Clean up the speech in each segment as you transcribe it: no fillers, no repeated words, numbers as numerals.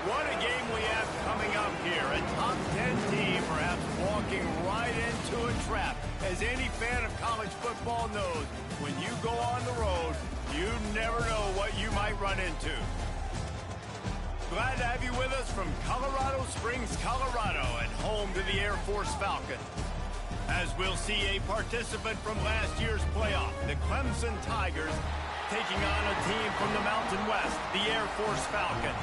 What a game we have coming up here. A top 10 team perhaps walking right into a trap. As any fan of college football knows, when you go on the road, you never know what you might run into. Glad to have you with us from Colorado Springs, Colorado, and home to the Air Force Falcons. As we'll see a participant from last year's playoff, the Clemson Tigers, taking on a team from the Mountain West, the Air Force Falcons.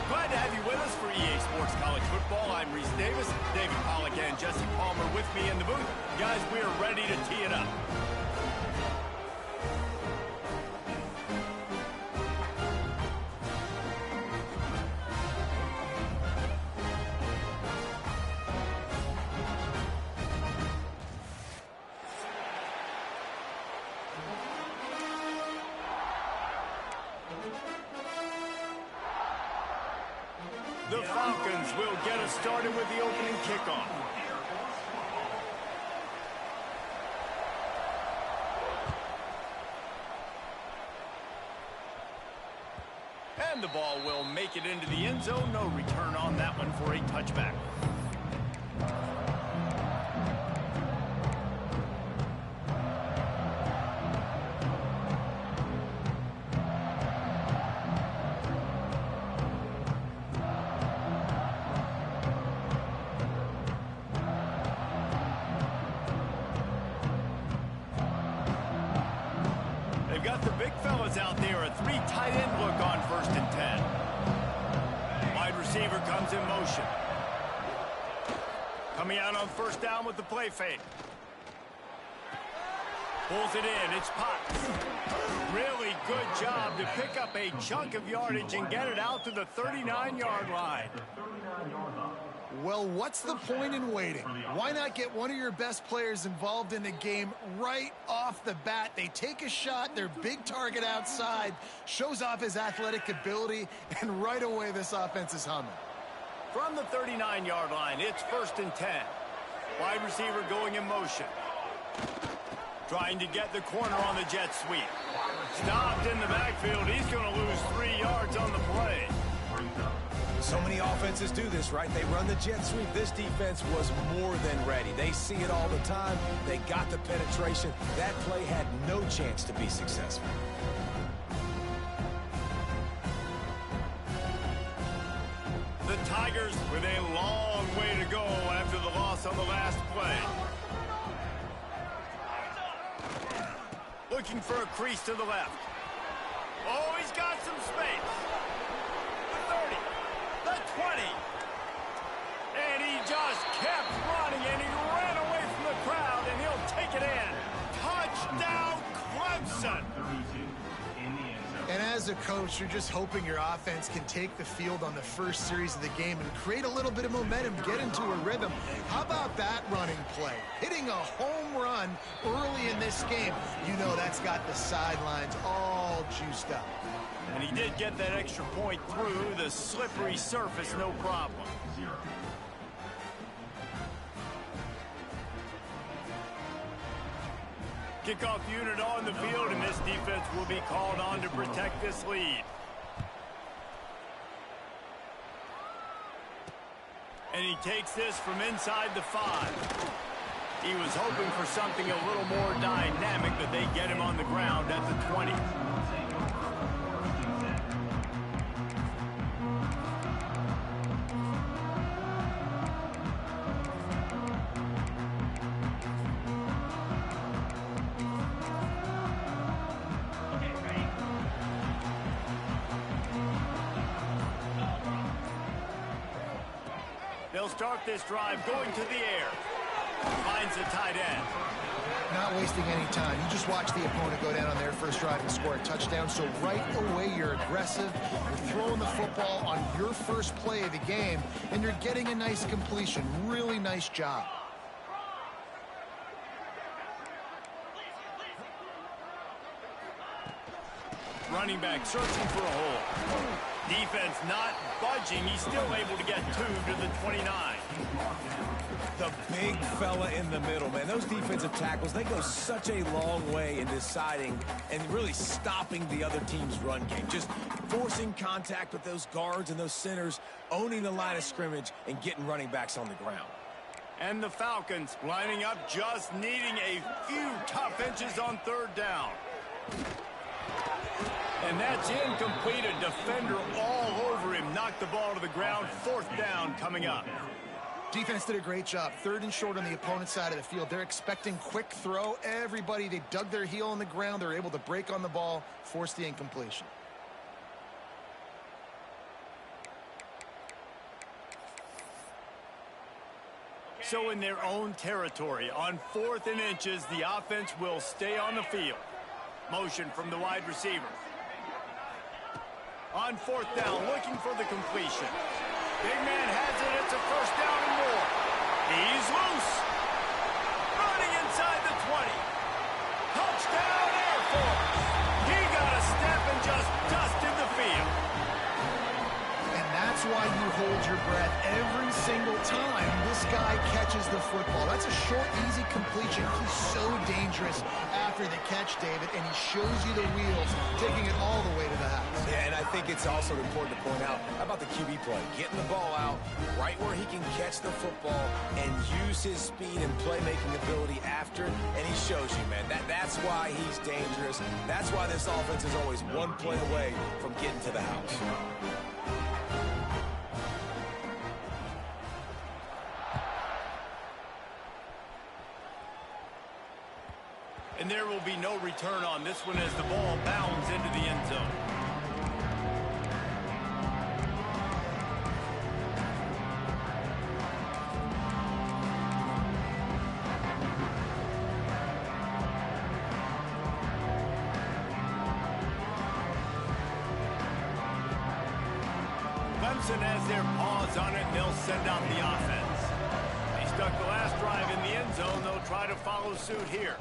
Glad to have you with us for EA Sports College Football. I'm Reese Davis, David Pollack and Jesse Palmer with me in the booth. Guys, we are ready to tee it up. The Falcons will get us started with the opening kickoff. And the ball will make it into the end zone. No return on that one for a touchback. They've got the big fellas out there, a three tight end look on 1st and 10. Wide receiver comes in motion. Coming out on 1st down with the play fake. Pulls it in, it's Potts. Really good job to pick up a chunk of yardage and get it out to the 39-yard line. Well, what's the point in waiting? Why not get one of your best players involved in the game right off the bat? They take a shot, their big target outside, shows off his athletic ability, and right away this offense is humming. From the 39-yard line, it's 1st and 10. Wide receiver going in motion. Trying to get the corner on the jet sweep. Stopped in the backfield. He's going to lose 3 yards on the play. So many offenses do this, right? They run the jet sweep. This defense was more than ready. They see it all the time. They got the penetration. That play had no chance to be successful. The Tigers with a long way to go after the loss on the last play. Looking for a crease to the left. Oh, he's got some space. The 30, the 20. And he just kept running, and he ran away from the crowd, and he'll take it in. Touchdown, Clemson. And as a coach, you're just hoping your offense can take the field on the first series of the game and create a little bit of momentum, get into a rhythm. How about that running play? Hitting a home run early in this game. You know that's got the sidelines all juiced up. And he did get that extra point through the slippery surface, no problem. Kickoff unit on the field, and this defense will be called on to protect this lead. And he takes this from inside the 5. He was hoping for something a little more dynamic, but they get him on the ground at the 20. They'll start this drive going to the air. Finds a tight end. Not wasting any time. You just watch the opponent go down on their first drive and score a touchdown. So right away, you're aggressive. You're throwing the football on your first play of the game, and you're getting a nice completion. Really nice job. Running back searching for a hole. Defense not budging. He's still able to get 2 to the 29. The big fella in the middle, man. Those defensive tackles, they go such a long way in deciding and really stopping the other team's run game. Just forcing contact with those guards and those centers, owning the line of scrimmage, and getting running backs on the ground. And the Falcons lining up, just needing a few tough inches on 3rd down. And that's incomplete. A defender all over him. Knocked the ball to the ground. 4th down coming up. Defense did a great job. 3rd and short on the opponent's side of the field. They're expecting quick throw. Everybody, they dug their heel on the ground. They're able to break on the ball, force the incompletion. So in their own territory, on 4th and inches, the offense will stay on the field. Motion from the wide receiver. On 4th down, looking for the completion. Big man has it. It's a 1st down and more. He's loose. Running inside the 20. Touchdown, Air Force. He got a step and just dusted the field. And that's why you hold your breath every single time this guy catches the football. That's a short, easy completion. He's so dangerous after the catch, David, and he shows you the wheels, taking it all the way to the house. Yeah, and I think it's also important to point out, how about the QB play? Getting the ball out right where he can catch the football and use his speed and playmaking ability after, and he shows you, man. That's why he's dangerous. That's why this offense is always one play away from getting to the house. And there will be no return on this one as the ball bounds into the end zone. Clemson has their paws on it, and they'll send out the offense. They stuck the last drive in the end zone. They'll try to follow suit here.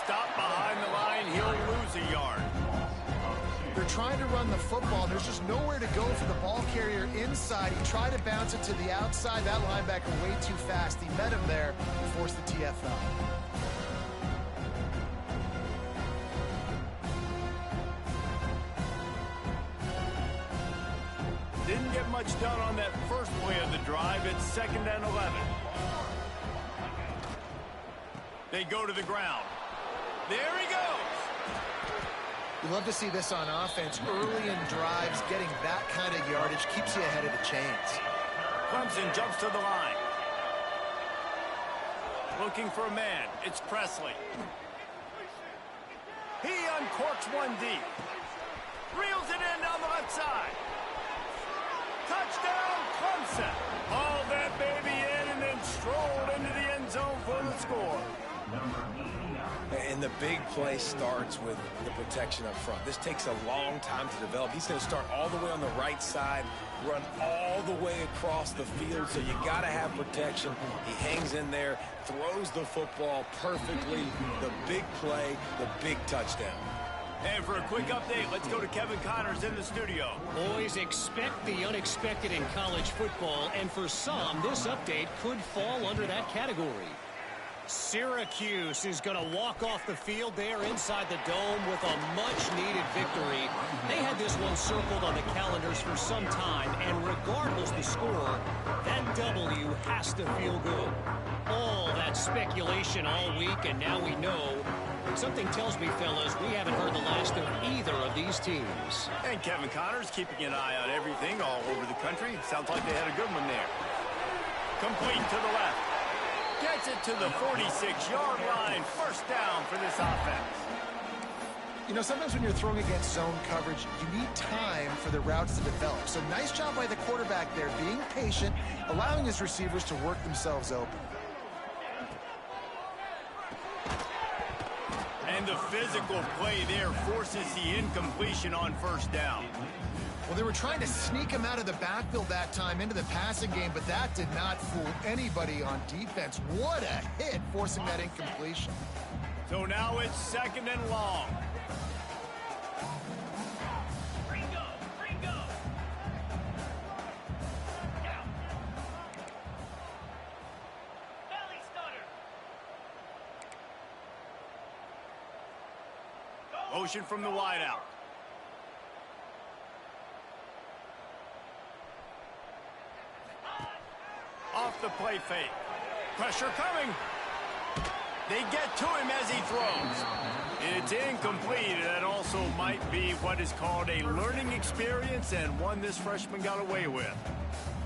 Stop behind the line, he'll lose a yard. They're trying to run the football, and there's just nowhere to go for the ball carrier inside. He tried to bounce it to the outside. That linebacker way too fast. He met him there and forced the TFL. Didn't get much done on that first play of the drive. It's 2nd and 11. They go to the ground. There he goes. You love to see this on offense. Early in drives, getting that kind of yardage keeps you ahead of the chains. Clemson jumps to the line. Looking for a man. It's Presley. He uncorks one deep. Reels it in down the left side. Touchdown, Clemson. Hauled that baby in and then strolled into the end zone for the score. And the big play starts with the protection up front. This takes a long time to develop. He's going to start all the way on the right side, run all the way across the field, so you got to have protection. He hangs in there, throws the football perfectly. The big play, the big touchdown. And for a quick update, let's go to Kevin Connors in the studio. Boys, expect the unexpected in college football, and for some, this update could fall under that category. Syracuse is going to walk off the field there inside the dome with a much-needed victory. They had this one circled on the calendars for some time, and regardless the score, that W has to feel good. All that speculation all week, and now we know. Something tells me, fellas, we haven't heard the last of either of these teams. And Kevin Connors keeping an eye on everything all over the country. Sounds like they had a good one there. Complete to the left. Gets it to the 46-yard line. First down for this offense. You know, sometimes when you're throwing against zone coverage, you need time for the routes to develop. So nice job by the quarterback there, being patient, allowing his receivers to work themselves open. And the physical play there forces the incompletion on first down. Well, they were trying to sneak him out of the backfield that time into the passing game, but that did not fool anybody on defense. What a hit, forcing that incompletion. So now it's 2nd and long. Motion from the wideout. Off the play fake. Pressure coming. They get to him as he throws. It's incomplete, and that also might be what is called a learning experience, and one this freshman got away with.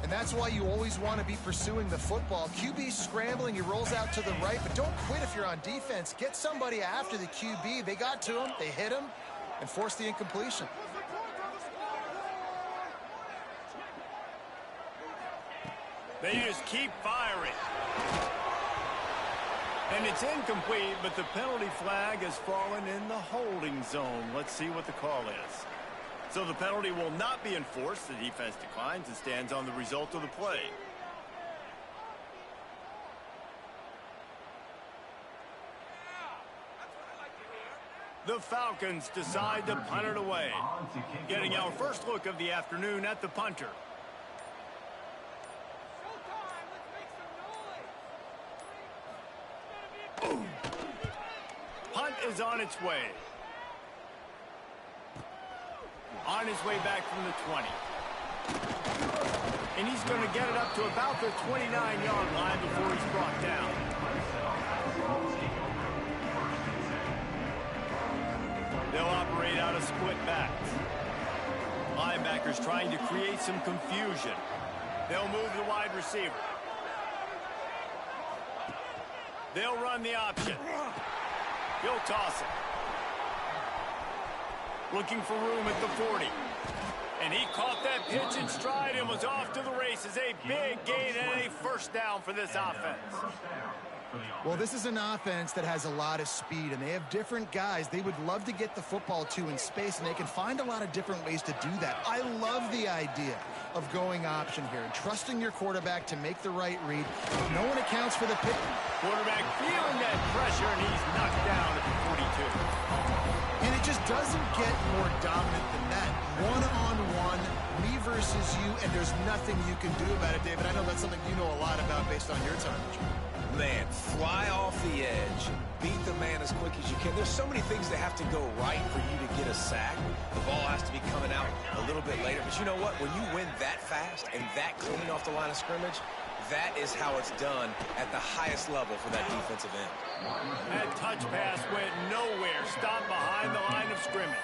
And that's why you always want to be pursuing the football. QB scrambling, he rolls out to the right, but don't quit if you're on defense. Get somebody after the QB. They got to him, they hit him, and forced the incompletion. They just keep firing. And it's incomplete, but the penalty flag has fallen in the holding zone. Let's see what the call is. So the penalty will not be enforced. The defense declines and stands on the result of the play. The Falcons decide to punt it away. Getting our first look of the afternoon at the punter. Punt is on its way. On his way back from the 20. And he's going to get it up to about the 29-yard line before he's brought down. They'll operate out of split backs. Linebackers trying to create some confusion. They'll move the wide receiver. They'll run the option. He'll toss it. Looking for room at the 40. And he caught that pitch in stride and was off to the races. A big gain and a first down for this offense. Well, this is an offense that has a lot of speed, and they have different guys they would love to get the football to in space, and they can find a lot of different ways to do that. I love the idea of going option here and trusting your quarterback to make the right read. No one accounts for the pick. Quarterback feeling that pressure, and he's knocked down at the 42. And it just doesn't get more dominant than that. One-on-one, me versus you, and there's nothing you can do about it, David. I know that's something you know a lot about based on your time. Man, fly off the edge, beat the man as quick as you can. There's so many things that have to go right for you to get a sack. The ball has to be coming out a little bit later. But you know what? When you win that fast and that clean off the line of scrimmage, that is how it's done at the highest level for that defensive end. That touch pass went nowhere. Stopped behind the line of scrimmage.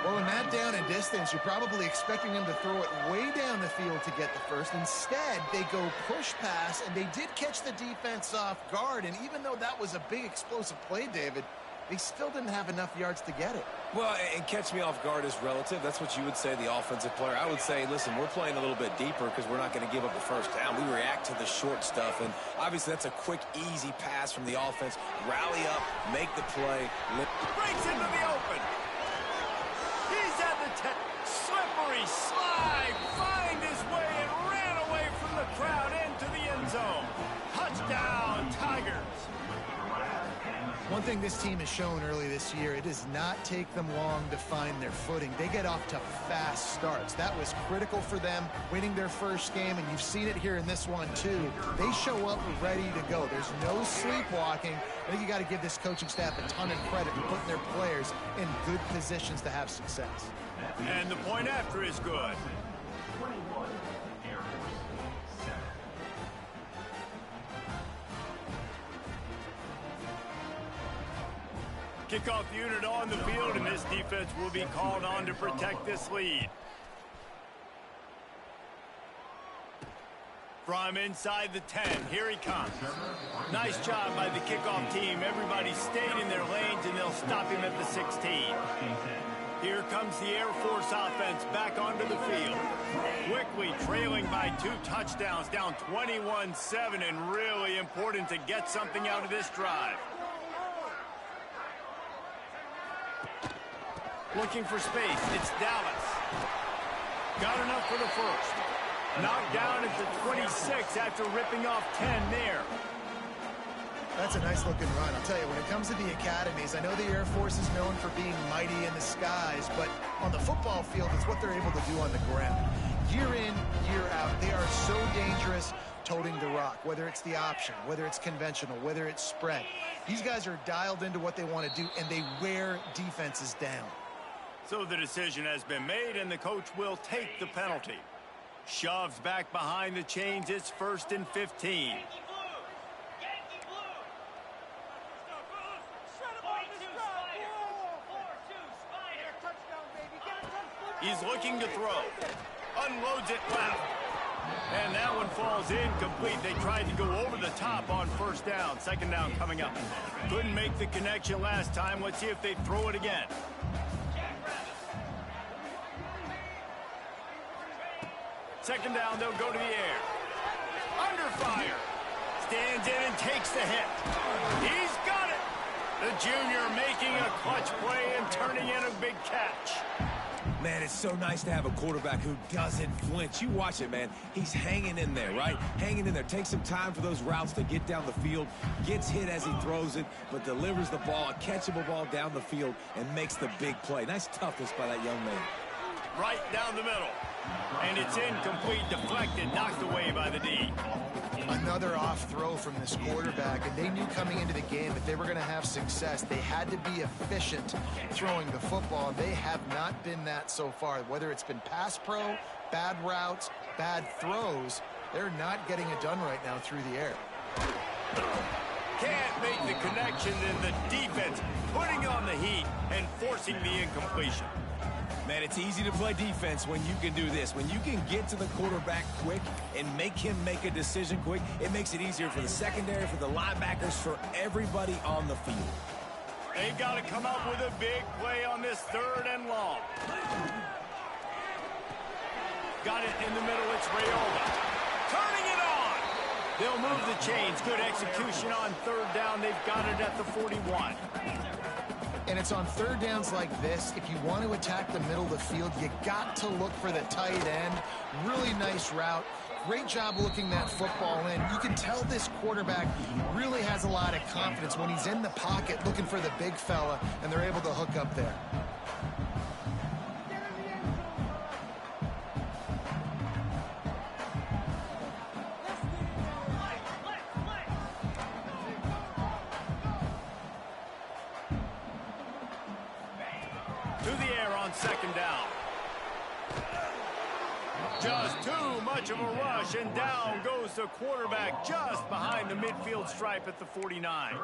Well, in that down and distance, you're probably expecting them to throw it way down the field to get the first. Instead, they go push pass, and they did catch the defense off guard. And even though that was a big explosive play, David, they still didn't have enough yards to get it. Well, and catch me off guard is relative. That's what you would say, the offensive player. I would say, listen, we're playing a little bit deeper because we're not going to give up the first down. We react to the short stuff, and obviously that's a quick, easy pass from the offense. Rally up, make the play. Breaks into the open. He's at the 10. Slippery slide. Find his way and ran away from the crowd into the end zone. Touchdown, Tigers. One thing this team has shown early this year, it does not take them long to find their footing. They get off to fast starts. That was critical for them winning their first game, and you've seen it here in this one too. They show up ready to go. There's no sleepwalking. I think you got to give this coaching staff a ton of credit for putting their players in good positions to have success. And the point after is good. Kickoff unit on the field, and this defense will be called on to protect this lead. From inside the 10, here he comes. Nice job by the kickoff team. Everybody stayed in their lanes, and they'll stop him at the 16. Here comes the Air Force offense back onto the field. Quickly trailing by 2 touchdowns, down 21-7, and really important to get something out of this drive. Looking for space. It's Dallas. Got enough for the first. Knocked down at the 26 after ripping off 10 there. That's a nice-looking run. I'll tell you, when it comes to the academies, I know the Air Force is known for being mighty in the skies, but on the football field, it's what they're able to do on the ground. Year in, year out, they are so dangerous toting the rock, whether it's the option, whether it's conventional, whether it's spread. These guys are dialed into what they want to do, and they wear defenses down. So the decision has been made, and the coach will take the penalty. Shoves back behind the chains. It's 1st and 15. He's looking to throw. Unloads it left. And that one falls incomplete. They tried to go over the top on 1st down. 2nd down coming up. Couldn't make the connection last time. Let's see if they throw it again. Second down, they'll go to the air. Under fire. Stands in and takes the hit. He's got it. The junior making a clutch play and turning in a big catch. Man, it's so nice to have a quarterback who doesn't flinch. You watch it, man. He's hanging in there, right? Hanging in there. Takes some time for those routes to get down the field. Gets hit as he throws it, but delivers the ball, a catchable ball down the field, and makes the big play. Nice toughness by that young man. Right down the middle. And it's incomplete, deflected, knocked away by the D. Another off throw from this quarterback, and they knew coming into the game that they were going to have success. They had to be efficient throwing the football, and they have not been that so far. Whether it's been pass pro, bad routes, bad throws, they're not getting it done right now through the air. Can't make the connection, and the defense putting on the heat and forcing the incompletion. Man, it's easy to play defense when you can do this. When you can get to the quarterback quick and make him make a decision quick, it makes it easier for the secondary, for the linebackers, for everybody on the field. They got to come up with a big play on this 3rd and long. Got it in the middle. It's Rayola. Turning it on. They'll move the chains. Good execution on 3rd down. They've got it at the 41. And it's on 3rd downs like this. If you want to attack the middle of the field, you got to look for the tight end. Really nice route. Great job looking that football in. You can tell this quarterback really has a lot of confidence when he's in the pocket looking for the big fella, and they're able to hook up there. to the air on second down. Just too much of a rush, and down goes the quarterback just behind the midfield stripe at the 49.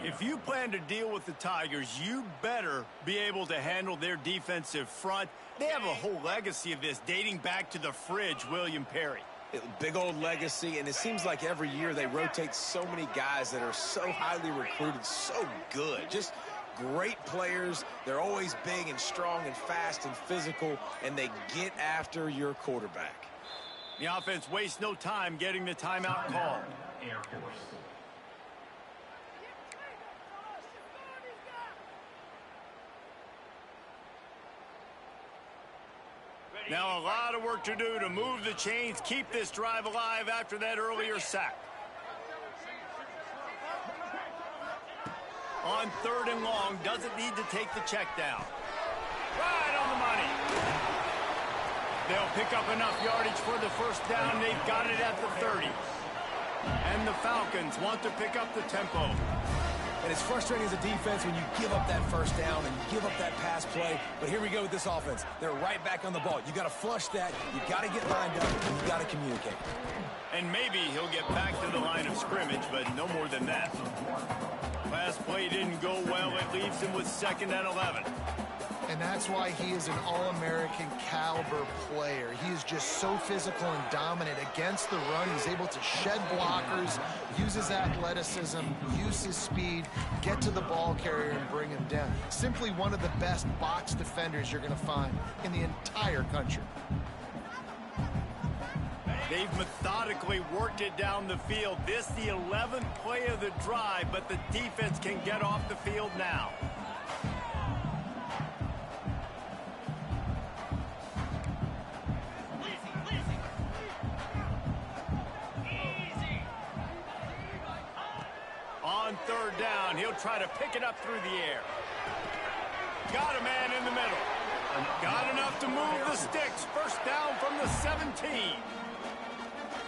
If you plan to deal with the Tigers, you better be able to handle their defensive front. They have a whole legacy of this dating back to the fridge, William Perry. Big old legacy, and it seems like every year they rotate so many guys that are so highly recruited, so good. Just great players. They're always big and strong and fast and physical, and they get after your quarterback. The offense wastes no time getting the timeout called. Now a lot of work to do to move the chains, keep this drive alive after that earlier sack. On third and long, doesn't need to take the check down. Right on the money. They'll pick up enough yardage for the first down. They've got it at the 30. And the Falcons want to pick up the tempo. And it's frustrating as a defense when you give up that first down and give up that pass play. But here we go with this offense. They're right back on the ball. You got to flush that. You got to get lined up. And you got to communicate. And maybe he'll get back to the line of scrimmage, but no more than that. Last play didn't go well. It leaves him with 2nd and 11. And that's why he is an All-American caliber player. He is just so physical and dominant against the run. He's able to shed blockers, use his athleticism, use his speed, get to the ball carrier and bring him down. Simply one of the best box defenders you're going to find in the entire country. They've methodically worked it down the field. This the 11th play of the drive, but the defense can get off the field now. On third down, he'll try to pick it up through the air. Got a man in the middle. Got enough to move the sticks. First down from the 17.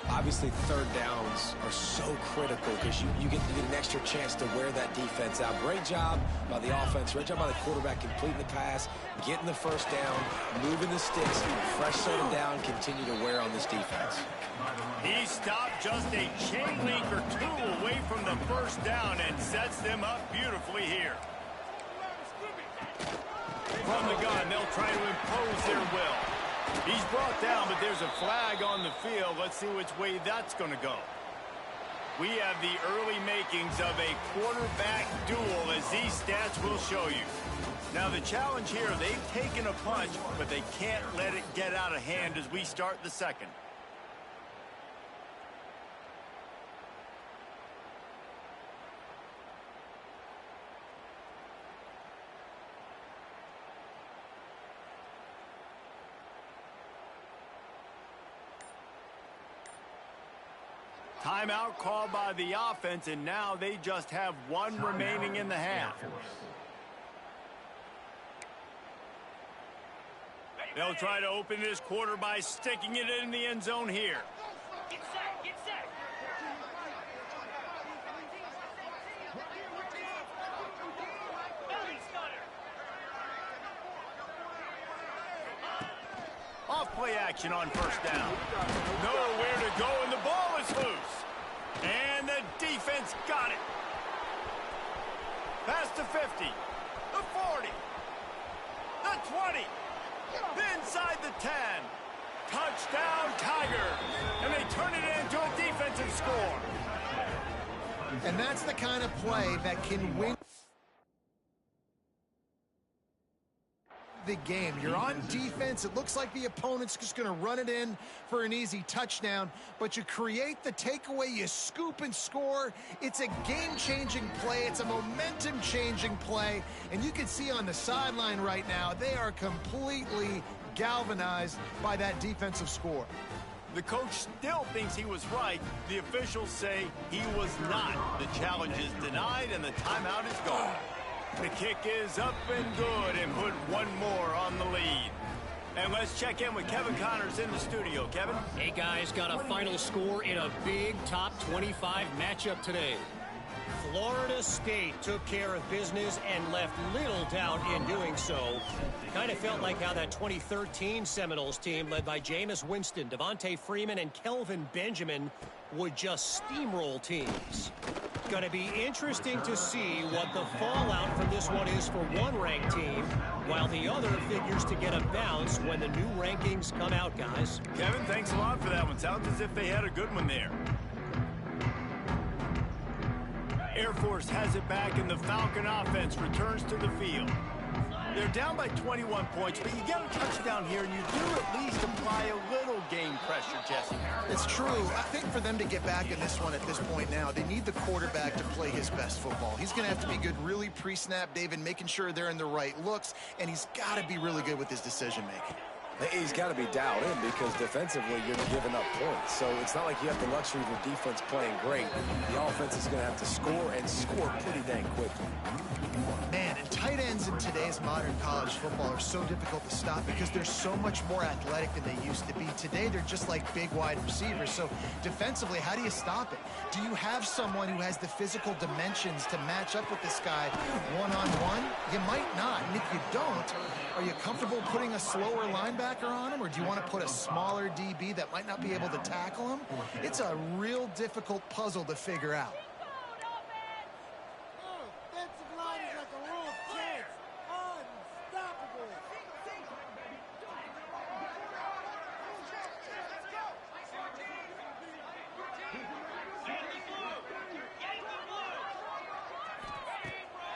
Obviously, third downs are so critical because you get an extra chance to wear that defense out. Great job by the offense. Great job by the quarterback completing the pass, getting the first down, moving the sticks, fresh set of down, continue to wear on this defense. He stopped just a chain link or two away from the first down and sets them up beautifully here. From the gun, they'll try to impose their will. He's brought down, but there's a flag on the field. Let's see which way that's going to go. We have the early makings of a quarterback duel, as these stats will show you. Now, the challenge here, they've taken a punch, but they can't let it get out of hand as we start the second. Timeout called by the offense, and now they just have one remaining in the half. They'll try to open this quarter by sticking it in the end zone here. Get set, get set. Off play action on first down. Nowhere to go, and the ball is loose. And the defense got it. Past the 50, the 40, the 20, inside the 10. Touchdown, Tigers. And they turn it into a defensive score. And that's the kind of play that can win the game. You're on defense. It looks like the opponent's just going to run it in for an easy touchdown, but you create the takeaway, you scoop and score. It's a game-changing play. It's a momentum-changing play, and you can see on the sideline right now, they are completely galvanized by that defensive score. The coach still thinks he was right. The officials say he was not. The challenge is denied, and the timeout is gone. The kick is up and good, and put one more on the lead. And let's check in with Kevin Connors in the studio. Kevin? Hey, guys, got a final score in a big top 25 matchup today. Florida State took care of business and left little doubt in doing so. Kind of felt like how that 2013 Seminoles team led by Jameis Winston, Devontae Freeman, and Kelvin Benjamin would just steamroll teams. Going to be interesting to see what the fallout from this one is for one ranked team, while the other figures to get a bounce when the new rankings come out, guys. Kevin, thanks a lot for that one. Sounds as if they had a good one there. Air Force has it back, and the Falcon offense returns to the field. They're down by 21 points, but you get a touchdown here, and you do at least apply a little game pressure, Jesse. It's true. I think for them to get back in this one at this point now, they need the quarterback to play his best football. He's going to have to be good really pre-snap, David, making sure they're in the right looks, and he's got to be really good with his decision-making. He's got to be dialed in because defensively you're giving up points. So it's not like you have the luxury of the defense playing great. The offense is going to have to score and score pretty dang quickly. Man, and tight ends in today's modern college football are so difficult to stop because they're so much more athletic than they used to be. Today, they're just like big wide receivers. So defensively, how do you stop it? Do you have someone who has the physical dimensions to match up with this guy one-on-one? You might not. And if you don't, are you comfortable putting a slower linebacker on him, or do you want to put a smaller DB that might not be able to tackle him? It's a real difficult puzzle to figure out.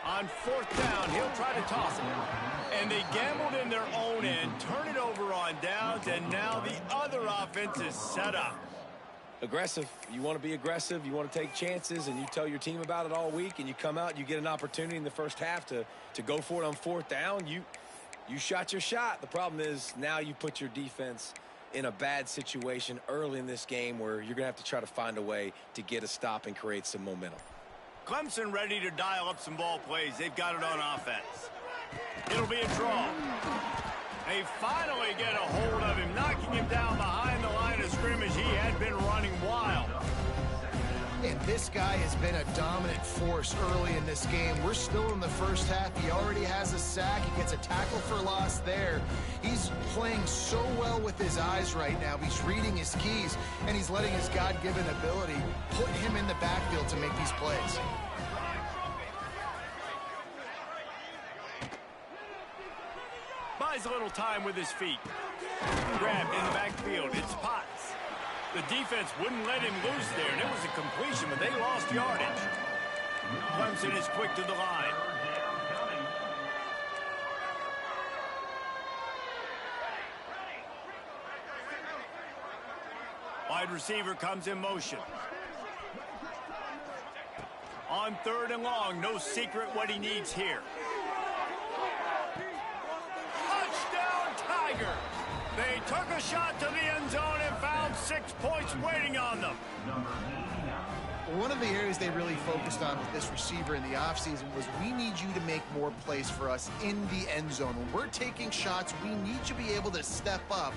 On fourth down, he'll try to toss it. And they gambled in their own end, turn it over on downs, and now the other offense is set up. Aggressive. You want to be aggressive. You want to take chances, and you tell your team about it all week, and you come out, you get an opportunity in the first half to go for it on fourth down. You shot your shot. The problem is now you put your defense in a bad situation early in this game where you're going to have to try to find a way to get a stop and create some momentum. Clemson ready to dial up some ball plays. They've got it on offense. It'll be a draw. They finally get a hold of him, knocking him down behind the line of scrimmage. He had been running wild. And this guy has been a dominant force early in this game. We're still in the first half. He already has a sack. He gets a tackle for loss there. He's playing so well with his eyes right now. He's reading his keys, and he's letting his God-given ability put him in the backfield to make these plays. Buys a little time with his feet. Grabbed in the backfield. It's Potts. The defense wouldn't let him loose there, and it was a completion, but they lost yardage. Clemson is quick to the line. Wide receiver comes in motion. On third and long, no secret what he needs here. Touchdown, Tiger! They took a shot to the end zone and found 6 points waiting on them. One of the areas they really focused on with this receiver in the offseason was we need you to make more plays for us in the end zone. When we're taking shots, we need you to be able to step up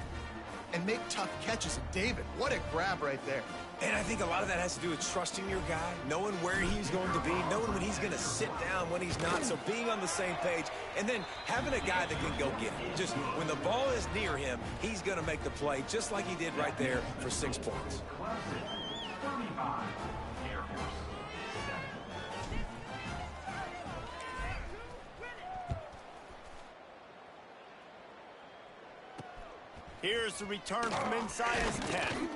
and make tough catches. And David, what a grab right there. And I think a lot of that has to do with trusting your guy, knowing where he's going to be, knowing when he's going to sit down, when he's not, so being on the same page, and then having a guy that can go get it. Just when the ball is near him, he's going to make the play, just like he did right there for 6 points. Here's the return from inside his 10.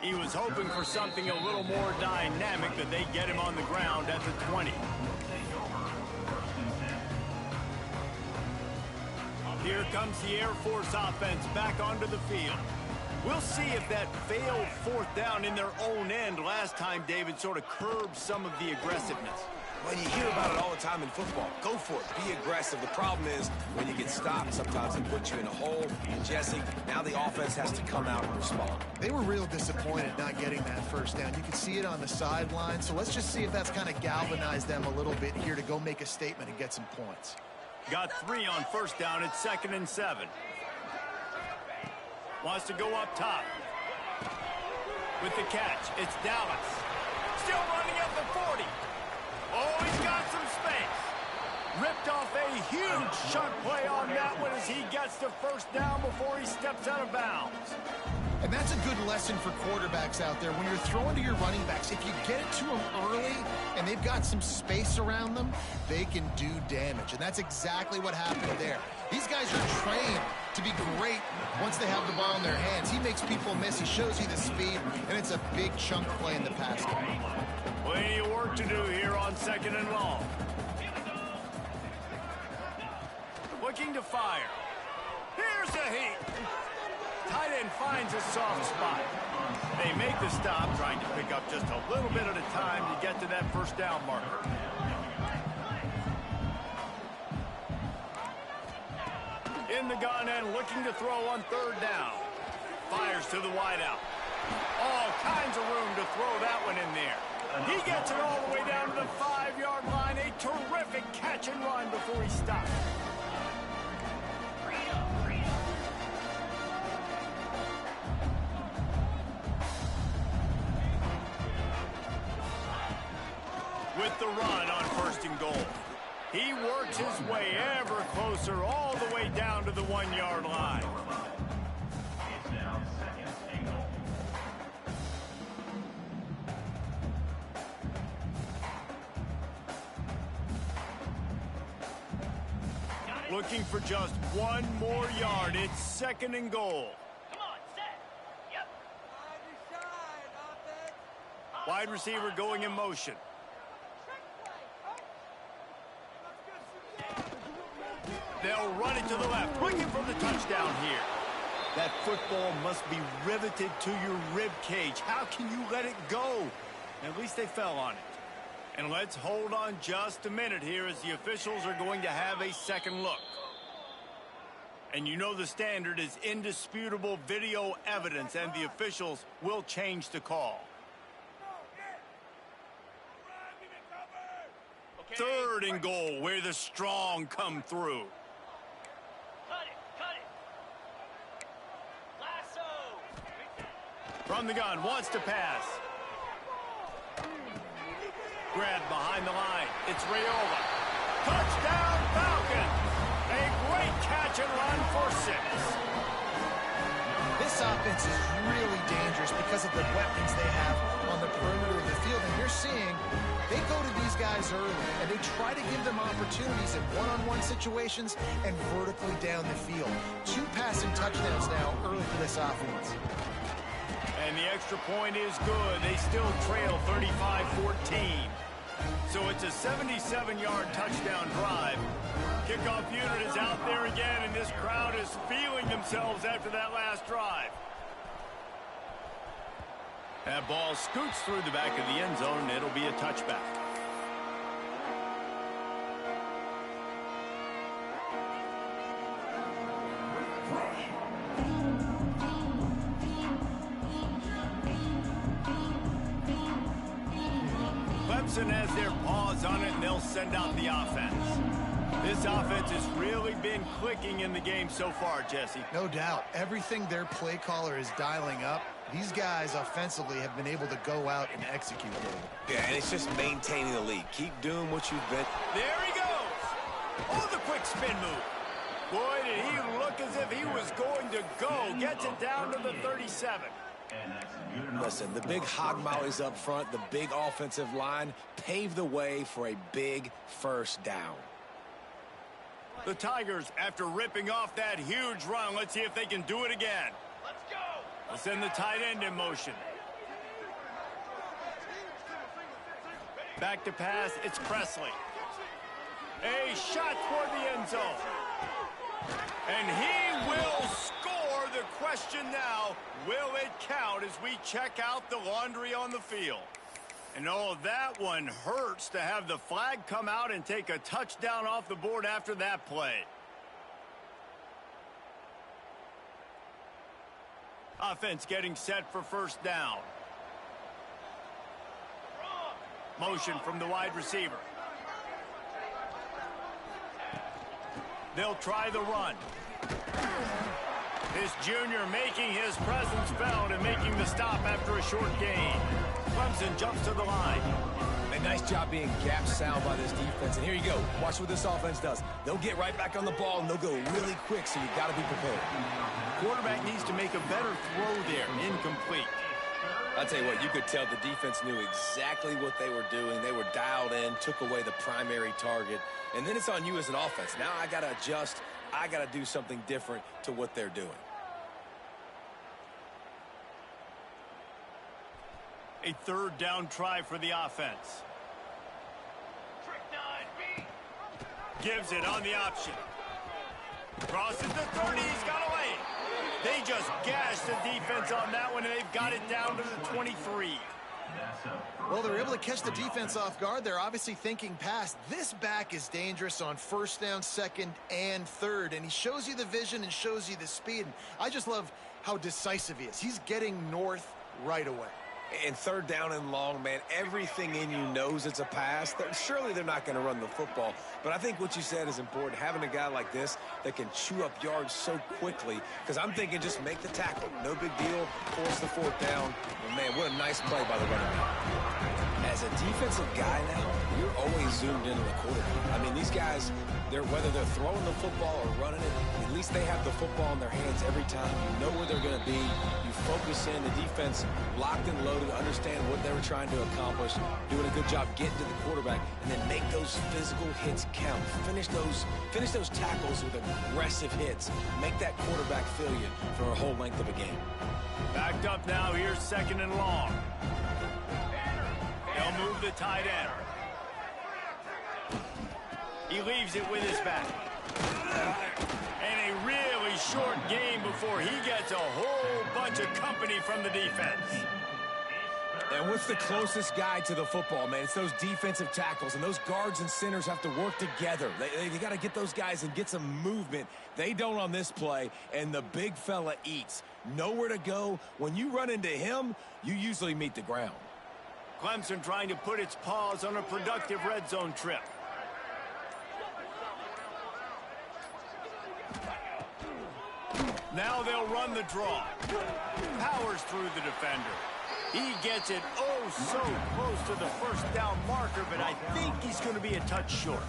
He was hoping for something a little more dynamic, that they get him on the ground at the 20. Here comes the Air Force offense back onto the field. We'll see if that failed fourth down in their own end last time, David, sort of curbed some of the aggressiveness. Well, you hear about it all the time in football. Go for it. Be aggressive. The problem is when you get stopped, sometimes it puts you in a hole. And Jesse, now the offense has to come out and respond. They were real disappointed not getting that first down. You could see it on the sideline. So let's just see if that's kind of galvanized them a little bit here to go make a statement and get some points. Got 3 on first down at 2nd and 7. Wants to go up top. With the catch, it's Dallas. Still running at the 40. Oh, he's got some space. Ripped off a huge chunk play on that one as he gets the first down before he steps out of bounds. And that's a good lesson for quarterbacks out there. When you're throwing to your running backs, if you get it to them early and they've got some space around them, they can do damage. And that's exactly what happened there. These guys are trained to be great once they have the ball in their hands. He makes people miss. He shows you the speed, and it's a big chunk play in the pass game. Plenty of work to do here on 2nd and long. Looking to fire. Here's a heat. Tight end finds a soft spot. They make the stop, trying to pick up just a little bit at a time to get to that first down marker. In the gun and looking to throw on 3rd down. Fires to the wideout. All kinds of room to throw that one in there. He gets it all the way down to the 5-yard line. A terrific catch and run before he stops. With the run on 1st and goal. He works his way ever closer all the way down to the 1-yard line. Looking for just 1 more yard. It's 2nd and goal. Come on, set. Yep. Wide receiver going in motion. They'll run it to the left, looking for the touchdown here. That football must be riveted to your rib cage. How can you let it go? At least they fell on it. And let's hold on just a minute here as the officials are going to have a second look. And you know the standard is indisputable video evidence, and the officials will change the call. 3rd and goal, where the strong come through. Cut it. Lasso. From the gun, wants to pass. Grabbed behind the line. It's Rayola. Touchdown, Falcon! A great catch and run for 6. This offense is really dangerous because of the weapons they have on the perimeter of the field. And you're seeing they go to these guys early, and they try to give them opportunities in one-on-one situations and vertically down the field. 2 passing touchdowns now early for this offense. And the extra point is good. They still trail 35-14. So it's a 77-yard touchdown drive. Kickoff unit is out there again, and this crowd is feeling themselves after that last drive. That ball scoots through the back of the end zone, and it'll be a touchback. Clemson has their paws on it, and they'll send out the offense. This offense has really been clicking in the game so far, Jesse. No doubt. Everything their play caller is dialing up, these guys offensively have been able to go out and execute it. Yeah, and it's just maintaining the lead. Keep doing what you've been. There he goes. Oh, the quick spin move. Boy, did he look as if he was going to go. Gets it down to the 37. Listen, the big hog mollies up front, the big offensive line, paved the way for a big first down. The Tigers, after ripping off that huge run, let's see if they can do it again. Let's go. Let's send the tight end in motion. Back to pass, it's Presley. A shot toward the end zone. And he will score. The question now, will it count as we check out the laundry on the field? And oh, that one hurts to have the flag come out and take a touchdown off the board after that play. Offense getting set for first down. Motion from the wide receiver. They'll try the run. This junior making his presence felt and making the stop after a short gain. Clemson jumps to the line. And Nice job being gap sound by this defense. And here you go. Watch what this offense does. They'll get right back on the ball, and they'll go really quick, so you got to be prepared. Quarterback needs to make a better throw there. Incomplete. I'll tell you what, you could tell the defense knew exactly what they were doing. They were dialed in, took away the primary target, and then it's on you as an offense. Now I got to adjust. I got to do something different to what they're doing. A third down try for the offense. Gives it on the option. Crosses the 30, he's got away. They just gashed the defense on that one, and they've got it down to the 23. Well, they're able to catch the defense off guard. They're obviously thinking pass. This back is dangerous on first down, second, and third, and he shows you the vision and shows you the speed. And I just love how decisive he is. He's getting north right away. And third down and long, man, everything in you knows it's a pass. Surely they're not going to run the football. But I think what you said is important, having a guy like this that can chew up yards so quickly. Because I'm thinking just make the tackle. No big deal. Force the fourth down. And, man, what a nice play by the running back. As a defensive guy now, you're always zoomed into the quarterback. I mean, these guys, whether they're throwing the football or running it, at least they have the football in their hands every time. You know where they're going to be. You focus in. The defense locked and loaded, understand what they were trying to accomplish, doing a good job getting to the quarterback, and then make those physical hits count. Finish those tackles with aggressive hits. Make that quarterback feel you for a whole length of a game. Backed up now. Here's second and long. They'll move the tight end. He leaves it with his back. And a really short game before he gets a whole bunch of company from the defense. And what's the closest guy to the football, man? It's those defensive tackles, and those guards and centers have to work together. They got to get those guys and get some movement. They don't on this play, and the big fella eats. Nowhere to go. When you run into him, you usually meet the ground. Clemson trying to put its paws on a productive red zone trip. Now they'll run the draw. Powers through the defender. He gets it oh so close to the first down marker, but I think he's going to be a touch short.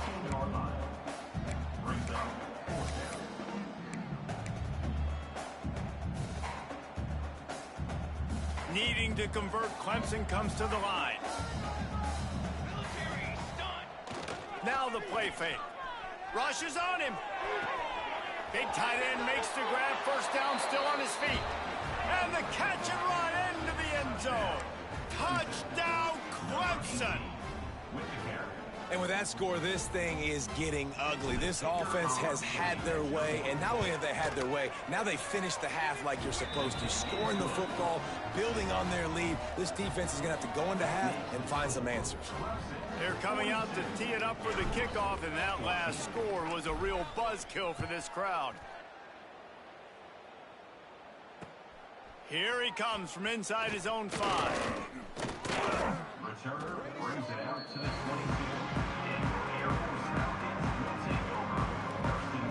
Needing to convert, Clemson comes to the line. Now the play fake. Rushes on him. Big tight end makes the grab. First down, still on his feet. And the catch and run into the end zone. Touchdown, Clemson. And with that score, this thing is getting ugly. This offense has had their way, and not only have they had their way, now they finished the half like you're supposed to, scoring the football, building on their lead. This defense is going to have to go into half and find some answers. They're coming out to tee it up for the kickoff, and that last score was a real buzzkill for this crowd. Here he comes from inside his own 5. Returner brings it out to the 22. Air Force Falcons will take over first and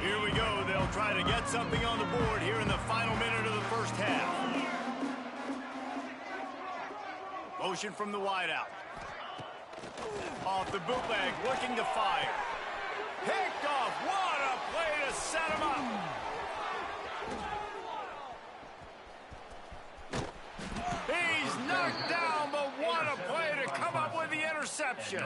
10. Here we go. They'll try to get something on the board here in the final minute of the first half. Motion from the wideout. Off the bootleg, looking to fire. Picked off. What a play to set him up. He's knocked down, but what a play to come up with the interception.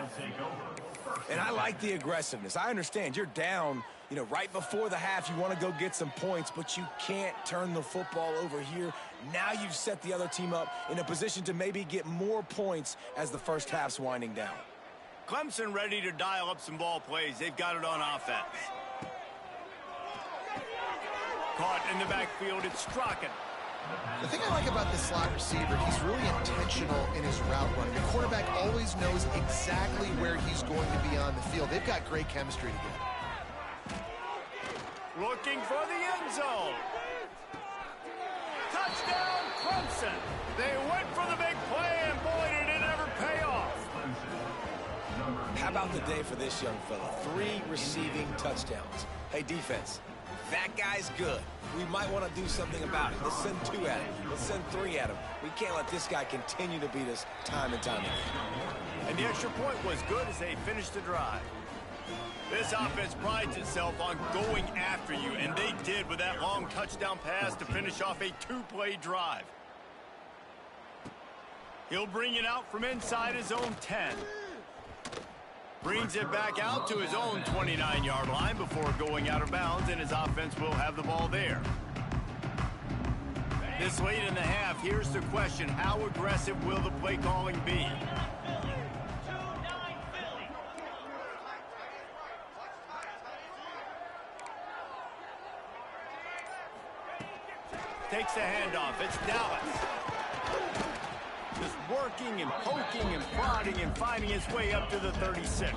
And I like the aggressiveness. I understand you're down, right before the half. You want to go get some points, but you can't turn the football over here. Now you've set the other team up in a position to maybe get more points as the first half's winding down. Clemson ready to dial up some ball plays. They've got it on offense. Caught in the backfield, it's Strachan. The thing I like about this slot receiver, he's really intentional in his route run. The quarterback always knows exactly where he's going to be on the field. They've got great chemistry together. Looking for the end zone. Touchdown, Clemson. They went for the big play, and boy, did it ever pay off. How about the day for this young fella? 3 receiving touchdowns. Hey, defense, that guy's good. We might want to do something about it. Let's send 2 at him. Let's send 3 at him. We can't let this guy continue to beat us time and time again. And the extra point was good as they finished the drive. This offense prides itself on going after you, and they did with that long touchdown pass to finish off a 2-play drive. He'll bring it out from inside his own 10. Brings it back out to his own 29-yard line before going out of bounds, and his offense will have the ball there. This late in the half, here's the question: how aggressive will the play calling be? Takes the handoff. It's Dallas. Just working and poking and prodding and finding his way up to the 36.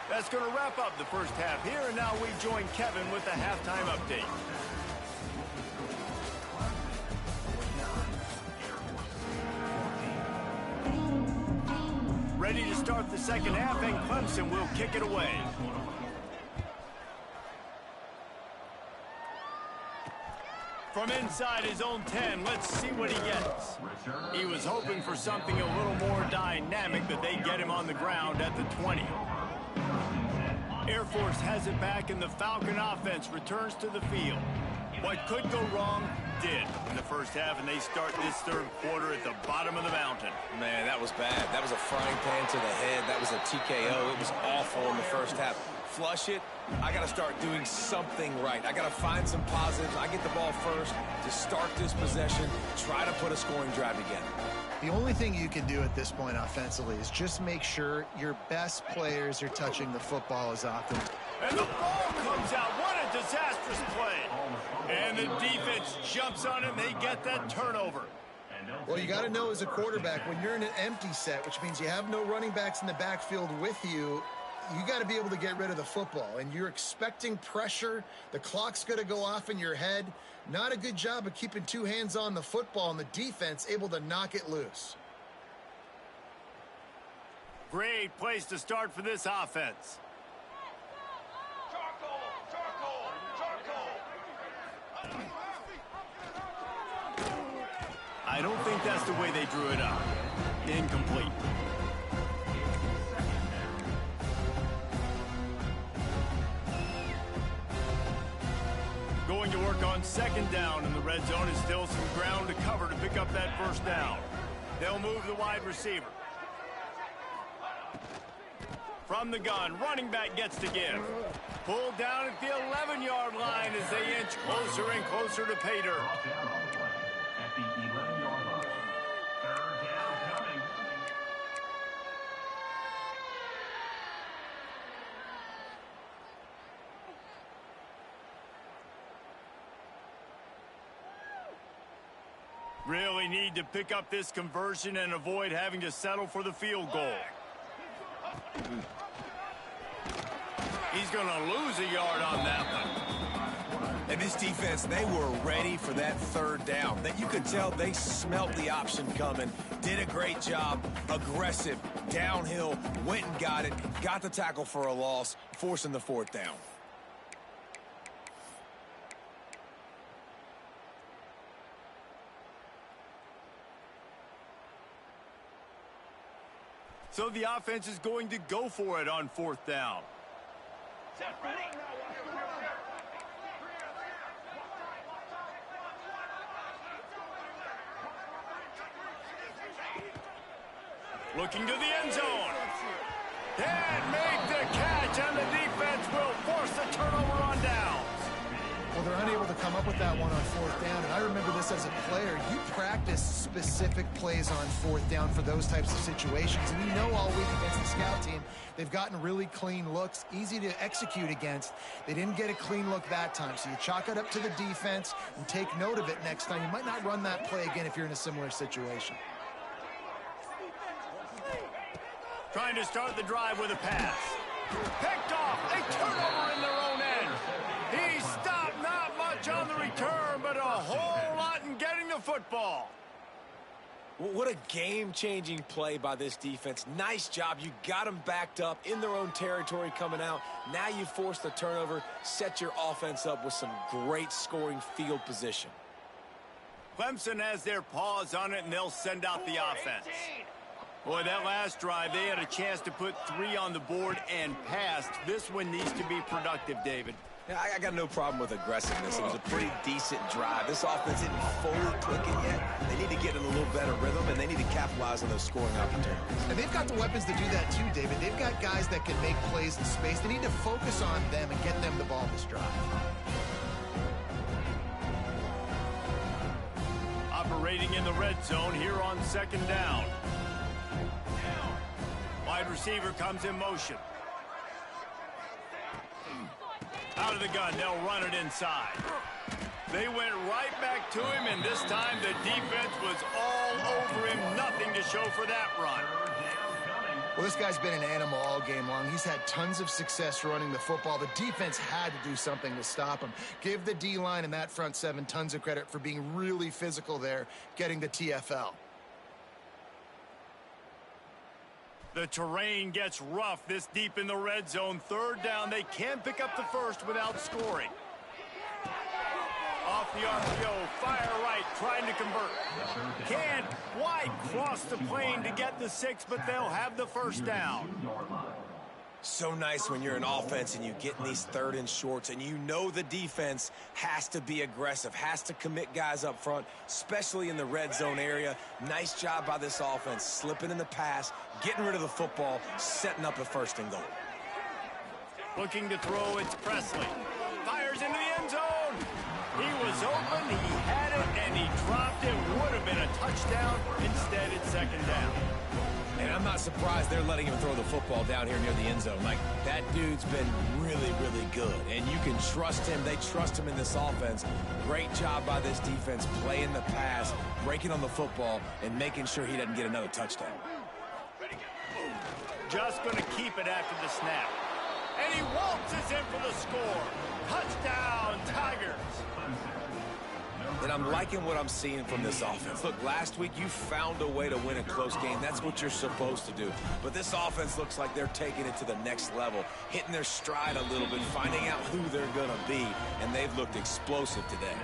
That's going to wrap up the first half here, and now we join Kevin with the halftime update. Ready to start the second half, and Clemson will kick it away. From inside his own 10, let's see what he gets. He was hoping for something a little more dynamic, but they get him on the ground at the 20. Air Force has it back, and the Falcon offense returns to the field. What could go wrong did in the first half, and they start this third quarter at the bottom of the mountain. Man, that was bad. That was a frying pan to the head. That was a TKO. It was awful in the first half. Flush it. I got to start doing something right. I got to find some positives. I get the ball first to start this possession, try to put a scoring drive again. The only thing you can do at this point offensively is just make sure your best players are touching the football as often. And the ball comes out. What a disastrous play. And the defense jumps on it, and they get that turnover. Well, you got to know as a quarterback, when you're in an empty set, which means you have no running backs in the backfield with you, you got to be able to get rid of the football. And you're expecting pressure. The clock's going to go off in your head. Not a good job of keeping 2 hands on the football, and the defense able to knock it loose. Great place to start for this offense. I don't think that's the way they drew it up. Incomplete. Going to work on second down, and the red zone is still some ground to cover to pick up that first down. They'll move the wide receiver. From the gun, running back gets to give. Pulled down at the 11-yard line as they inch closer and closer to pay dirt. At the 11-yard line. Third down coming. Really need to pick up this conversion and avoid having to settle for the field goal. He's going to lose a yard on that one. And this defense, they were ready for that third down. That you could tell they smelt the option coming, did a great job, aggressive, downhill, went and got it, got the tackle for a loss, forcing the fourth down. So the offense is going to go for it on fourth down. Set ready. Looking to the end zone. And make the catch, and the defense will force the turnover on downs. Well, they're unable to come up with that one on fourth down. And I remember this as a player. You practice specific plays on fourth down for those types of situations. And you know all week against the scout team, they've gotten really clean looks, easy to execute against. They didn't get a clean look that time. So you chalk it up to the defense and take note of it next time. You might not run that play again if you're in a similar situation. Trying to start the drive with a pass. Picked off. A turnover in their own end. He stopped not much on the return, but a whole lot in getting the football. What a game-changing play by this defense. Nice job. You got them backed up in their own territory coming out. Now you force the turnover, set your offense up with some great scoring field position. Clemson has their paws on it, and they'll send out the offense. Boy, that last drive, they had a chance to put 3 on the board and passed. This one needs to be productive, David. Yeah, I got no problem with aggressiveness. It was a pretty decent drive. This offense isn't fully clicking yet. They need to get in a little better rhythm, and they need to capitalize on those scoring opportunities. And they've got the weapons to do that too, David. They've got guys that can make plays in space. They need to focus on them and get them the ball this drive. Operating in the red zone here on 2nd down. Wide receiver comes in motion. Out of the gun, they'll run it inside. They went right back to him, and this time the defense was all over him. Nothing to show for that run. Well, this guy's been an animal all game long. He's had tons of success running the football. The defense had to do something to stop him. Give the D-line and that front 7 tons of credit for being really physical there, getting the TFL. The terrain gets rough this deep in the red zone. 3rd down, they can't pick up the first without scoring. Off the RPO, fire right, trying to convert. Can't quite cross the plane to get the 6, but they'll have the first down. So nice when you're an offense and you get in these 3rd and shorts and you know the defense has to be aggressive, has to commit guys up front, especially in the red zone area. Nice job by this offense, slipping in the pass, getting rid of the football, setting up a 1st and goal. Looking to throw, it's Presley. Fires into the end zone. He was open, he had it, and he dropped it. Would have been a touchdown. Instead, it's 2nd down. And I'm not surprised they're letting him throw the football down here near the end zone. Like, that dude's been really, really good. And you can trust him. They trust him in this offense. Great job by this defense playing the pass, breaking on the football, and making sure he doesn't get another touchdown. Just going to keep it after the snap. And he waltzes in for the score. Touchdown, Tigers. And I'm liking what I'm seeing from this offense. Look, last week you found a way to win a close game. That's what you're supposed to do. But this offense looks like they're taking it to the next level, hitting their stride a little bit, finding out who they're going to be, and they've looked explosive today.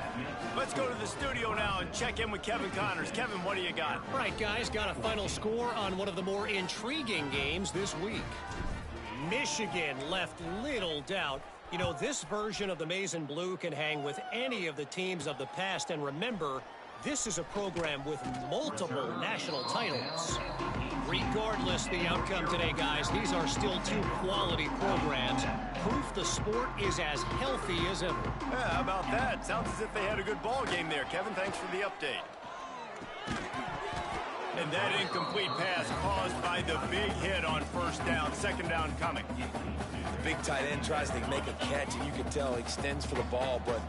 Let's go to the studio now and check in with Kevin Connors. Kevin, what do you got? All right, guys, got a final score on one of the more intriguing games this week. Michigan left little doubt. You know, this version of the Maize and Blue can hang with any of the teams of the past. And remember, this is a program with multiple national titles. Regardless the outcome today, guys, these are still 2 quality programs. Proof the sport is as healthy as ever. Yeah, how about that? Sounds as if they had a good ball game there. Kevin, thanks for the update. And that incomplete pass caused by the big hit on 1st down. 2nd down coming. The big tight end tries to make a catch, and you can tell he extends for the ball, but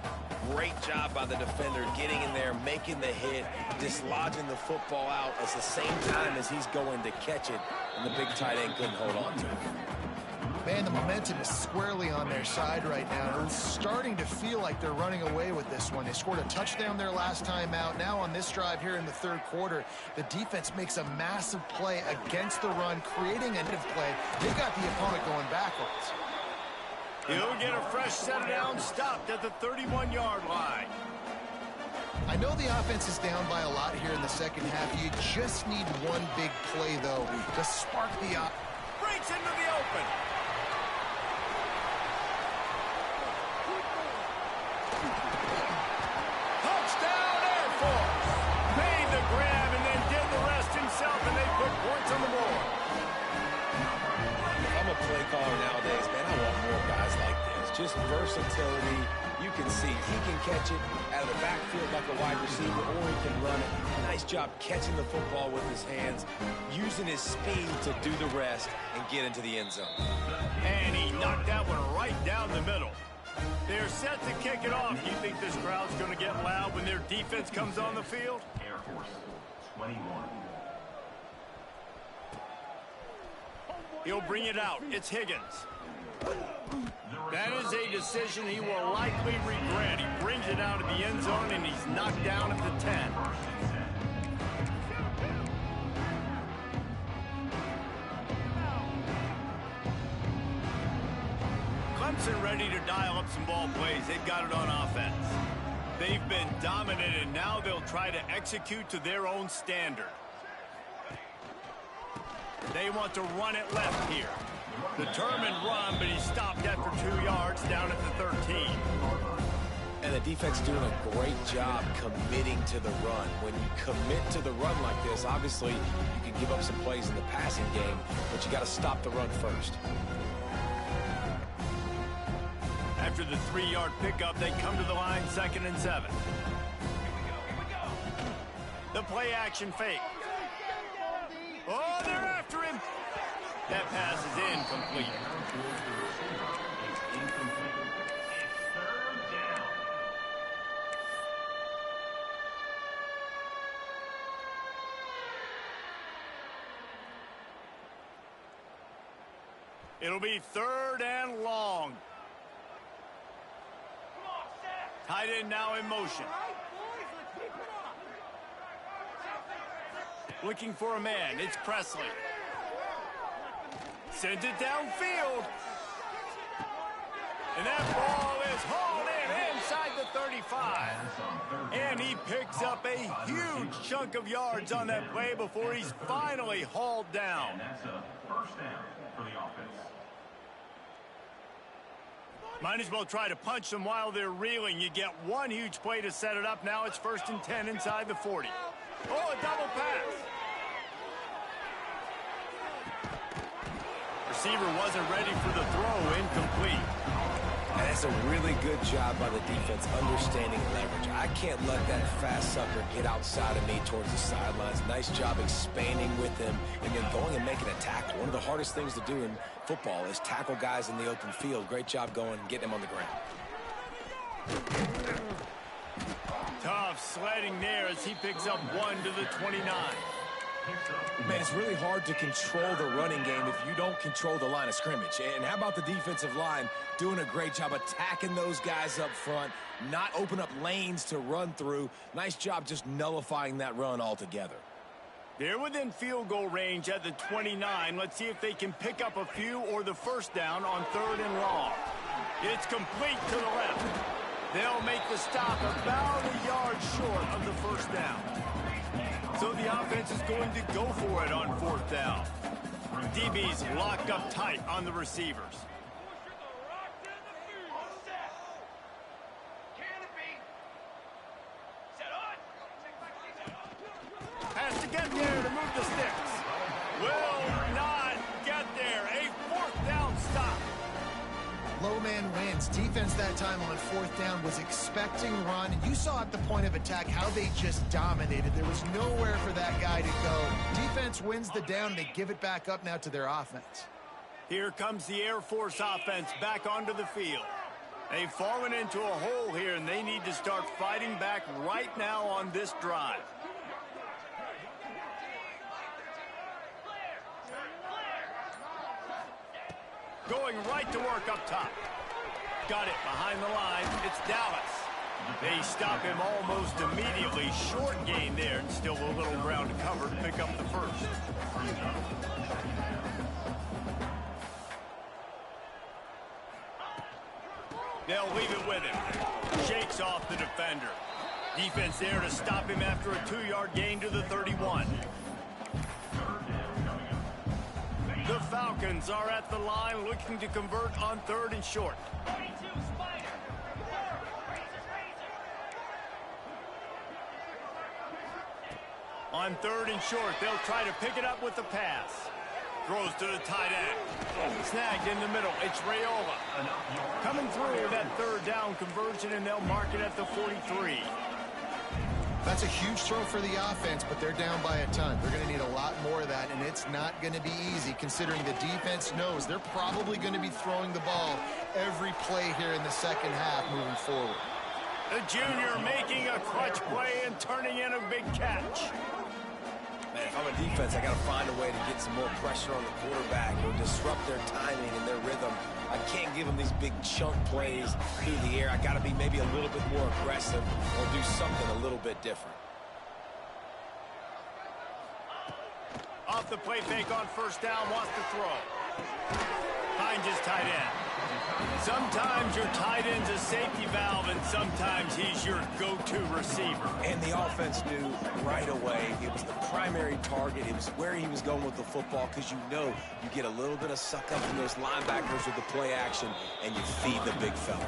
great job by the defender getting in there, making the hit, dislodging the football out at the same time as he's going to catch it, and the big tight end couldn't hold on to it. Man, the momentum is squarely on their side right now. It's starting to feel like they're running away with this one. They scored a touchdown their last time out. Now on this drive here in the 3rd quarter, the defense makes a massive play against the run, creating a negative play. They got the opponent going backwards. He'll get a fresh set down, stopped at the 31-yard line. I know the offense is down by a lot here in the 2nd half. You just need one big play, though, to spark the up. Breaks into the open. Touchdown, Air Force. Made the grab and then did the rest himself, and they put points on the board. If I'm a play caller nowadays, man, I want more guys like this. Just versatility. You can see he can catch it out of the backfield like a wide receiver, or he can run it. Nice job catching the football with his hands, using his speed to do the rest and get into the end zone. And he knocked that one right down the middle. They're set to kick it off. Do you think this crowd's going to get loud when their defense comes on the field? Air Force 21. He'll bring it out. It's Higgins. That is a decision he will likely regret. He brings it out of the end zone, and he's knocked down at the 10. ready to dial up some ball plays. They've got it on offense. They've been dominant, and now they'll try to execute to their own standard. They want to run it left here. Determined run, but he stopped after 2 yards down at the 13. And the defense doing a great job committing to the run. When you commit to the run like this, obviously you can give up some plays in the passing game, but you got to stop the run first. After the 3-yard pickup, they come to the line, 2nd and 7. Here we go. The play action fake. Oh, they're after him. That pass is incomplete. It'll be 3rd and long. Tight end now in motion. Looking for a man. It's Presley. Sends it downfield. And that ball is hauled in inside the 35. And he picks up a huge chunk of yards on that play before he's finally hauled down. And that's a first down for the offense. Might as well try to punch them while they're reeling. You get one huge play to set it up. Now it's 1st and 10 inside the 40. Oh, a double pass. Receiver wasn't ready for the throw. Incomplete. And that's a really good job by the defense understanding leverage. I can't let that fast sucker get outside of me towards the sidelines. Nice job expanding with him and then going and making a tackle. One of the hardest things to do in football is tackle guys in the open field. Great job going and getting him on the ground. Tough sledding there as he picks up 1 to the 29. Man, it's really hard to control the running game if you don't control the line of scrimmage. And how about the defensive line doing a great job attacking those guys up front, not open up lanes to run through. Nice job just nullifying that run altogether. They're within field goal range at the 29. Let's see if they can pick up a few or the first down on 3rd and long. It's complete to the left. They'll make the stop about a yard short of the first down. So the offense is going to go for it on 4th down. DB's locked up tight on the receivers. Has to get there to move the sticks. Will not get there. A 4th down stop. Low man wins. Defense that time on 4th down was expecting run. You saw at the point of attack how they just dominated. There was nowhere for that guy to go. Defense wins the down. They give it back up now to their offense. Here comes the Air Force offense back onto the field. They've fallen into a hole here, and they need to start fighting back right now on this drive. Going right to work up top. Got it behind the line. It's Dallas. They stop him almost immediately. Short gain there, and still a little ground to cover to pick up the first. They'll leave it with him. Shakes off the defender. Defense there to stop him after a 2-yard gain to the 31. The Falcons are at the line looking to convert on 3rd and short. On 3rd and short, they'll try to pick it up with the pass. Throws to the tight end. Snagged in the middle. It's Raiola. Coming through that 3rd down conversion, and they'll mark it at the 43. That's a huge throw for the offense, but they're down by a ton. They're going to need a lot more of that, and it's not going to be easy considering the defense knows they're probably going to be throwing the ball every play here in the second half moving forward. The junior making a clutch play and turning in a big catch. Man, if I'm a defense, I got to find a way to get some more pressure on the quarterback or disrupt their timing and their rhythm. I can't give them these big chunk plays through the air. I got to be maybe a little bit more aggressive or do something a little bit different. Off the play fake on 1st down, wants to throw. Finds his tight end. Sometimes your tight end's a safety valve, and sometimes he's your go-to receiver. And the offense knew right away it was the primary target. It was where he was going with the football, because you know you get a little bit of suck up from those linebackers with the play action, and you feed the big fella.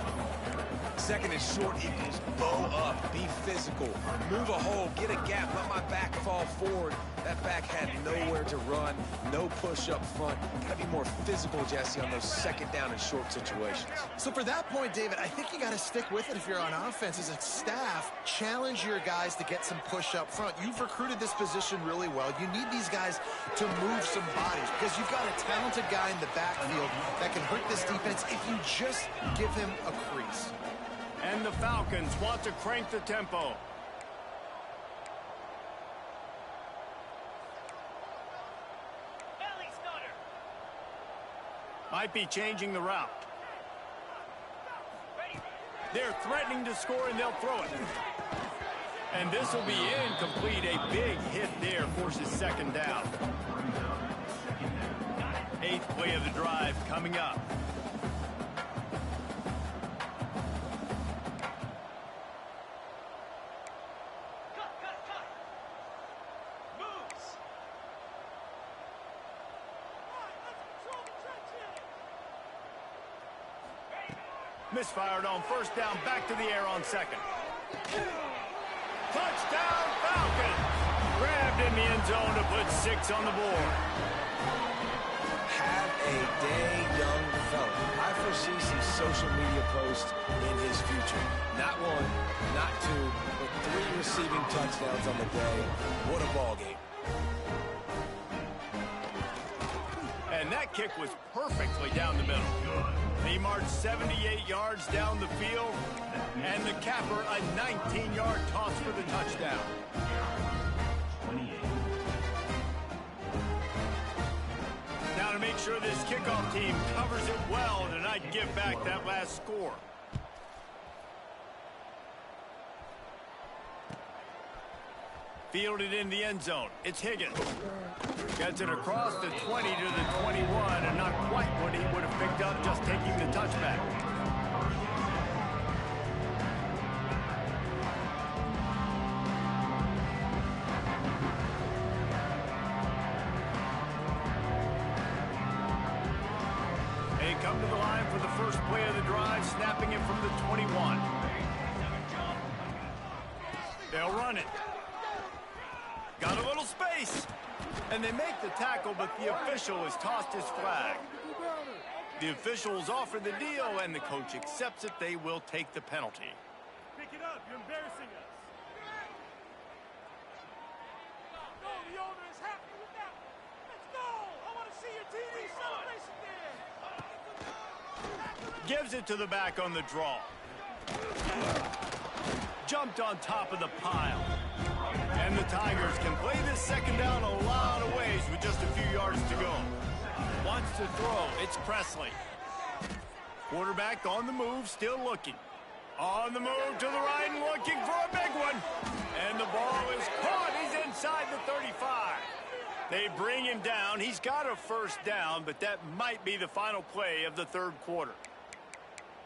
Second and short equals bow up, be physical, move a hole, get a gap, let my back fall forward. That back had nowhere to run, no push up front. Got to be more physical, Jesse, on those second down and short situations. So for that point, David, I think you got to stick with it if you're on offense. As a staff, challenge your guys to get some push up front. You've recruited this position really well. You need these guys to move some bodies because you've got a talented guy in the backfield that can hurt this defense if you just give him a crease. And the Falcons want to crank the tempo. Might be changing the route. They're threatening to score, and they'll throw it. And this will be incomplete. A big hit there forces second down. 8th play of the drive coming up. Misfired on first down, back to the air on second. Touchdown, Falcons! Grabbed in the end zone to put 6 on the board. Have a day, young fella. I foresee some social media posts in his future. Not 1, not 2, but 3 receiving touchdowns on the day. What a ball game. And that kick was perfectly down the middle. He marched 78 yards down the field, and the capper a 19-yard toss for the touchdown. Now to make sure this kickoff team covers it well and not give back that last score. Fielded in the end zone. It's Higgins. Gets it across the 20 to the 21, and not quite what he would have picked up just taking the touchback. They come to the line for the first play of the drive, snapping it from the 21. They'll run it. Got a little space. And they make the tackle, but the official has tossed his flag. The officials offer the deal, and the coach accepts it. They will take the penalty. Pick it up. You're embarrassing us. No, the owner is happy with that one. Let's go. I want to see your TV celebration there. Gives it to the back on the draw. Jumped on top of the pile. And the Tigers can play this second down a lot of ways with just a few yards to go. Wants to throw. It's Presley. Quarterback on the move, still looking. On the move to the right and looking for a big one. And the ball is caught. He's inside the 35. They bring him down. He's got a first down, but that might be the final play of the third quarter.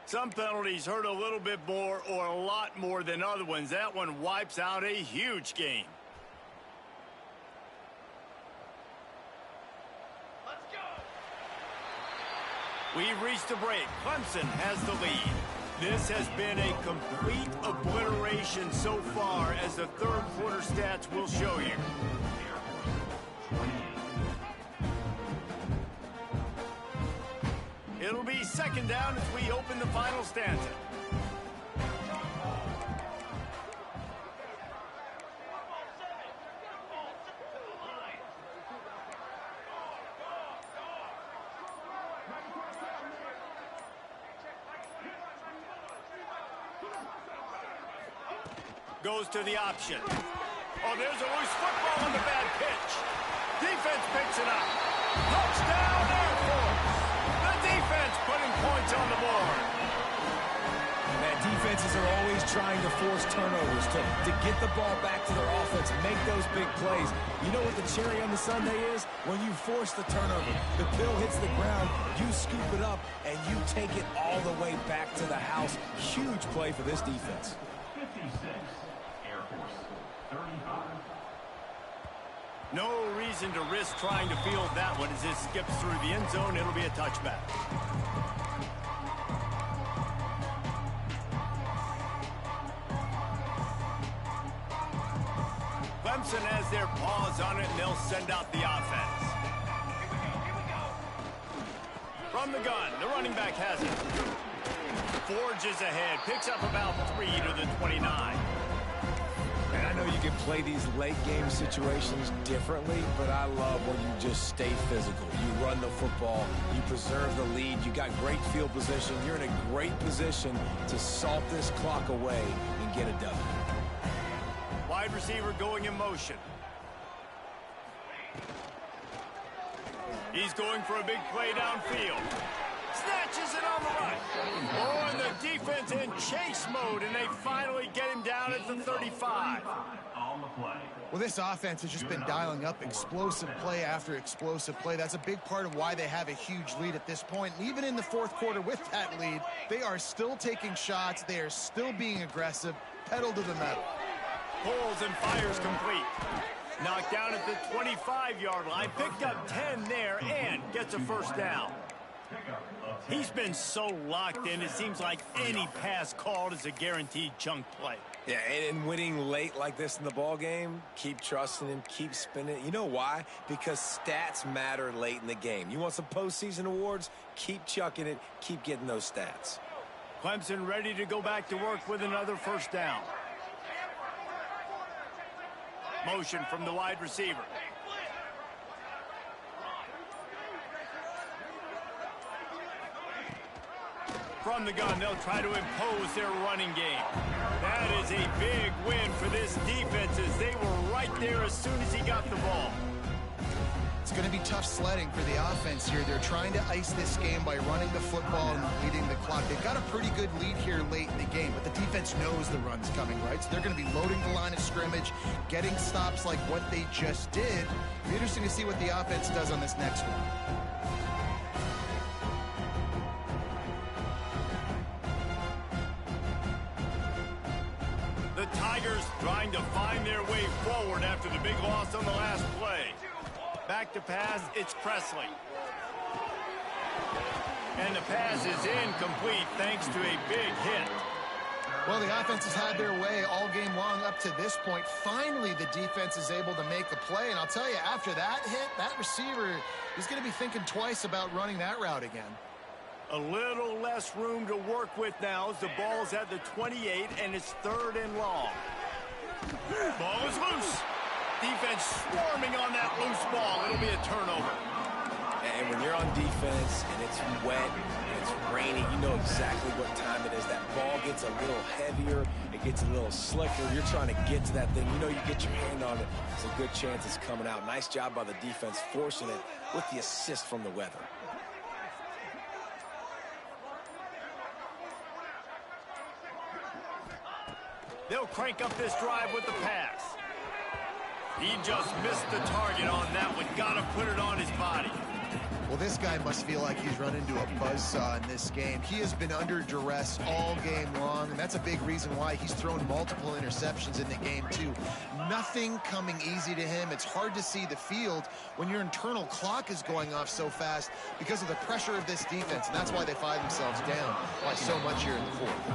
Some penalties hurt a little bit more or a lot more than other ones. That one wipes out a huge game. Let's go. We've reached a break. Clemson has the lead. This has been a complete obliteration so far, as the third quarter stats will show you. It'll be second down as we open the final stanza. Goes to the option. Oh, there's a loose football on the bad pitch. Defense picks it up. Touchdown, Air Force. The defense putting points on the board. That defense Defenses are always trying to force turnovers to get the ball back to their offense, make those big plays. You know what the cherry on the sundae is? When you force the turnover, the pill hits the ground, you scoop it up, and you take it all the way back to the house. Huge play for this defense. 56, Air Force, 35. No reason to risk trying to field that one as it skips through the end zone. It'll be a touchback. Clemson has their paws on it, and they'll send out the offense. From the gun, the running back has it. Forges ahead, picks up about 3 to the 29. And I know you can play these late game situations differently, but I love when you just stay physical. You run the football, you preserve the lead, you got great field position, you're in a great position to salt this clock away and get a dub. Wide receiver going in motion. He's going for a big play downfield. Snatches it on the run. Oh, and the defense in chase mode, and they finally get him down at the 35. On the play. Well, this offense has just been dialing up explosive play after explosive play. That's a big part of why they have a huge lead at this point. And even in the fourth quarter with that lead, they are still taking shots. They are still being aggressive. Pedal to the metal. Pulls and fires complete. Knocked down at the 25-yard line. Picked up 10 there and gets a first down. He's been so locked in, it seems like any pass called is a guaranteed chunk play. Yeah, and winning late like this in the ball game, keep trusting him, keep spinning. You know why? Because stats matter late in the game. You want some postseason awards? Keep chucking it, keep getting those stats. Clemson ready to go back to work with another first down. Motion from the wide receiver. From the gun, they'll try to impose their running game. That is a big win for this defense as they were right there as soon as he got the ball. It's going to be tough sledding for the offense here. They're trying to ice this game by running the football and leading the clock. They've got a pretty good lead here late in the game, but the defense knows the run's coming, right? So they're going to be loading the line of scrimmage, getting stops like what they just did. It'll be interesting to see what the offense does on this next one. The Tigers trying to find their way forward after the big loss on the last play. Back to pass, it's Presley. And the pass is incomplete thanks to a big hit. Well, the offense has had their way all game long up to this point. Finally, the defense is able to make a play. And I'll tell you, after that hit, that receiver is going to be thinking twice about running that route again. A little less room to work with now as the ball's at the 28 and it's 3rd and long. Ball is loose. Defense swarming on that loose ball. It'll be a turnover. And when you're on defense and it's wet and it's rainy, you know exactly what time it is. That ball gets a little heavier. It gets a little slicker. You're trying to get to that thing. You know you get your hand on it. It's a good chance it's coming out. Nice job by the defense forcing it with the assist from the weather. They'll crank up this drive with the pass. He just missed the target on that one. Got to put it on his body. Well, this guy must feel like he's run into a buzzsaw in this game. He has been under duress all game long, and that's a big reason why he's thrown multiple interceptions in the game, too. Nothing coming easy to him. It's hard to see the field when your internal clock is going off so fast because of the pressure of this defense, and that's why they find themselves down by so much here in the fourth.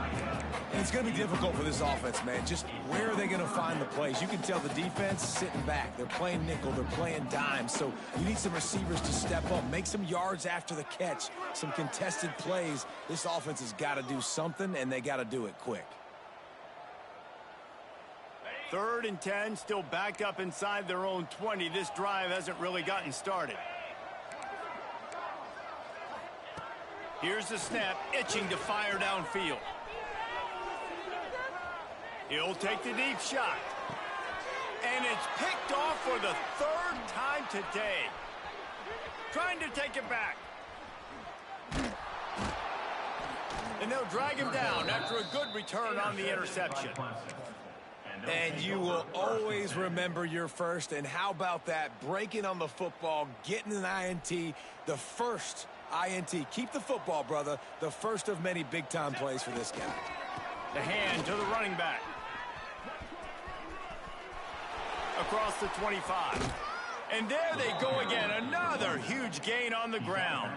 And it's going to be difficult for this offense, man. Just where are they going to find the plays? You can tell the defense sitting back. They're playing nickel. They're playing dime. So you need some receivers to step up, make some yards after the catch, some contested plays. This offense has got to do something, and they got to do it quick. 3rd and 10, still backed up inside their own 20. This drive hasn't really gotten started. Here's the snap, itching to fire downfield. He'll take the deep shot. And it's picked off for the 3rd time today. Trying to take it back. And they'll drag him down after a good return on the interception. And you will always remember your first. And how about that? Breaking on the football, getting an INT, the first INT. Keep the football, brother. The first of many big-time plays for this guy. The hand to the running back. Across the 25. And there they go again. Another huge gain on the ground.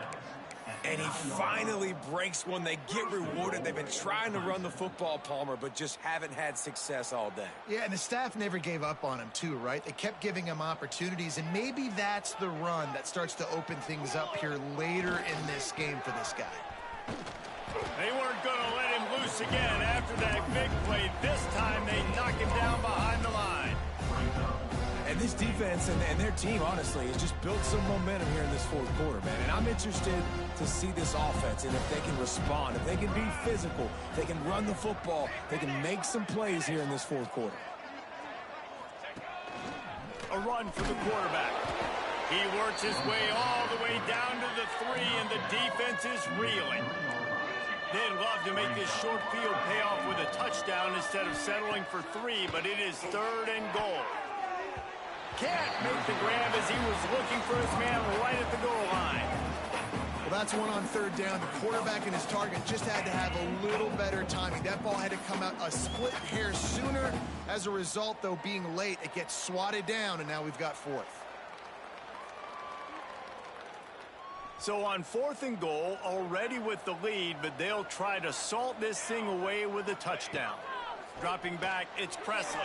And he finally breaks one. They get rewarded. They've been trying to run the football, Palmer, but just haven't had success all day. Yeah, and the staff never gave up on him too, right? They kept giving him opportunities, and maybe that's the run that starts to open things up here later in this game for this guy. They weren't going to let him loose again after that big play. This time they knock him down behind the line. And this defense and their team, honestly, has just built some momentum here in this fourth quarter, man. And I'm interested to see this offense and if they can respond, if they can be physical, if they can run the football, they can make some plays here in this fourth quarter. A run for the quarterback. He works his way all the way down to the 3, and the defense is reeling. They'd love to make this short field pay off with a touchdown instead of settling for 3, but it is 3rd and goal. Can't make the grab as he was looking for his man right at the goal line. Well, that's one on 3rd down. The quarterback and his target just had to have a little better timing. That ball had to come out a split hair sooner. As a result, though, being late, it gets swatted down, and now we've got 4th. So on 4th and goal, already with the lead, but they'll try to salt this thing away with a touchdown. Dropping back, it's Presley.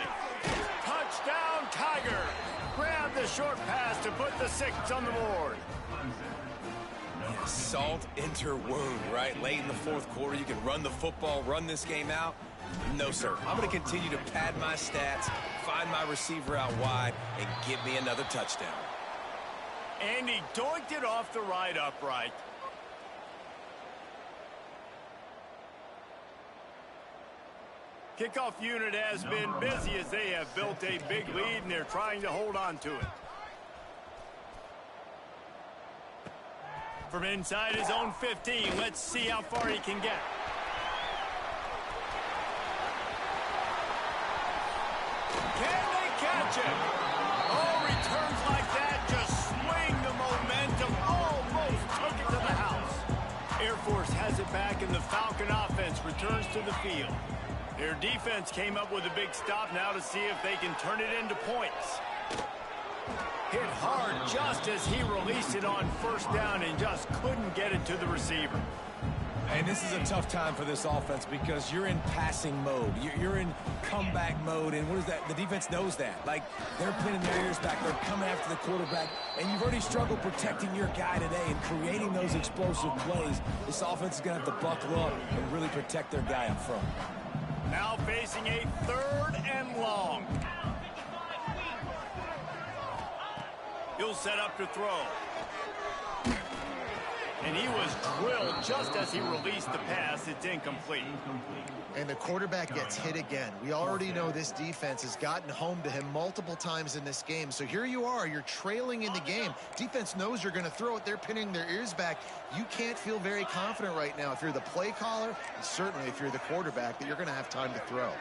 Touchdown, Tiger! Grab the short pass to put the 6 on the board. Yeah, salt enter wound, right? Late in the fourth quarter, you can run the football, run this game out. No, sir. I'm going to continue to pad my stats, find my receiver out wide, and give me another touchdown. And he doinked it off the right upright. Kickoff unit has been busy as they have built a big lead, and they're trying to hold on to it. From inside his own 15, let's see how far he can get. Can they catch him? Oh, returns like that just swing the momentum. Almost took it to the house. Air Force has it back, and the Falcon offense returns to the field. Their defense came up with a big stop now to see if they can turn it into points. Hit hard just as he released it on 1st down and just couldn't get it to the receiver. And this is a tough time for this offense because you're in passing mode. You're in comeback mode, and what is that? The defense knows that. Like, they're pinning their ears back. They're coming after the quarterback, and you've already struggled protecting your guy today and creating those explosive plays. This offense is going to have to buckle up and really protect their guy up front. Now facing a 3rd and long. He'll set up to throw. And he was drilled just as he released the pass. It's incomplete. And the quarterback gets hit again. We already know this defense has gotten home to him multiple times in this game. So here you are. You're trailing in the game. Defense knows you're going to throw it. They're pinning their ears back. You can't feel very confident right now if you're the play caller, and certainly if you're the quarterback, that you're going to have time to throw.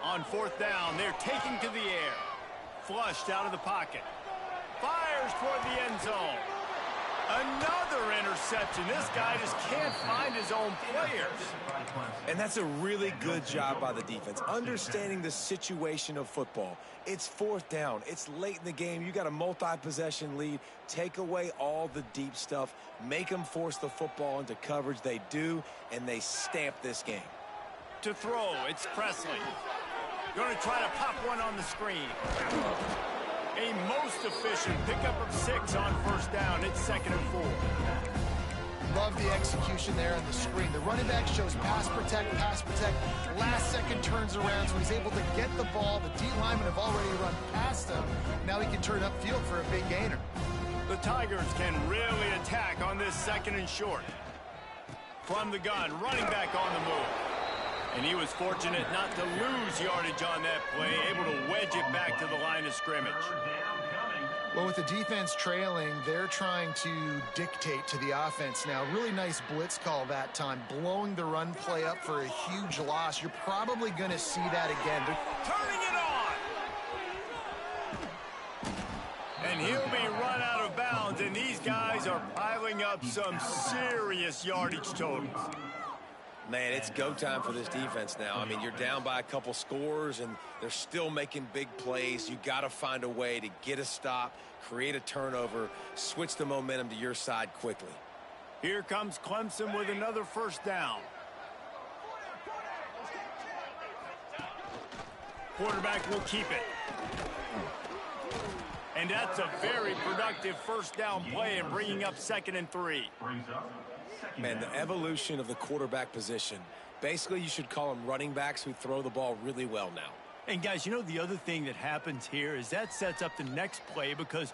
On 4th down, they're taking to the air. Flushed out of the pocket. Fires toward the end zone. Another interception. This guy just can't find his own players. And that's a really good job by the defense, understanding the situation of football. It's 4th down. It's late in the game. You got a multi-possession lead. Take away all the deep stuff. Make them force the football into coverage. They do, and they stamp this game. To throw, it's Presley. Going to try to pop one on the screen. A most efficient pickup of 6 on 1st down. It's 2nd and 4. Love the execution there on the screen. The running back shows pass protect, last second turns around, so he's able to get the ball. The D linemen have already run past him. Now he can turn upfield for a big gainer. The Tigers can really attack on this 2nd and short. From the gun, running back on the move. And he was fortunate not to lose yardage on that play, able to wedge it back to the line of scrimmage. Well, with the defense trailing, they're trying to dictate to the offense now. Really nice blitz call that time, blowing the run play up for a huge loss. You're probably going to see that again. Turning it on! And he'll be run out of bounds, and these guys are piling up some serious yardage totals. Man, it's go time for this defense now. I mean, you're down by a couple scores, and they're still making big plays. You got to find a way to get a stop, create a turnover, switch the momentum to your side quickly. Here comes Clemson with another first down. Quarterback will keep it. And that's a very productive first down play and bringing up 2nd and 3. Man, the evolution of the quarterback position. Basically, you should call them running backs who throw the ball really well now. And guys, you know, the other thing that happens here is that sets up the next play because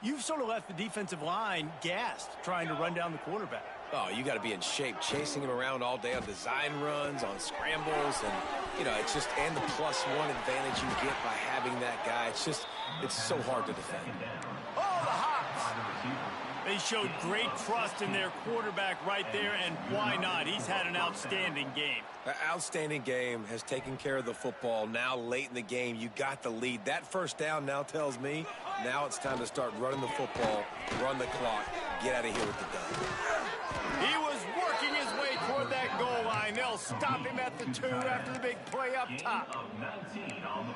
you've sort of left the defensive line gassed trying to run down the quarterback. Oh, you got to be in shape, chasing him around all day on design runs, on scrambles, and, you know, it's just, and the +1 advantage you get by having that guy. It's so hard to defend. Oh, the hops! They showed great trust in their quarterback right there, and why not? He's had an outstanding game. An outstanding game, has taken care of the football. Now late in the game, you got the lead. That first down now tells me now it's time to start running the football, run the clock, get out of here with the dub. He was working his way toward that goal line. They'll stop him at the 2 after the big play up top.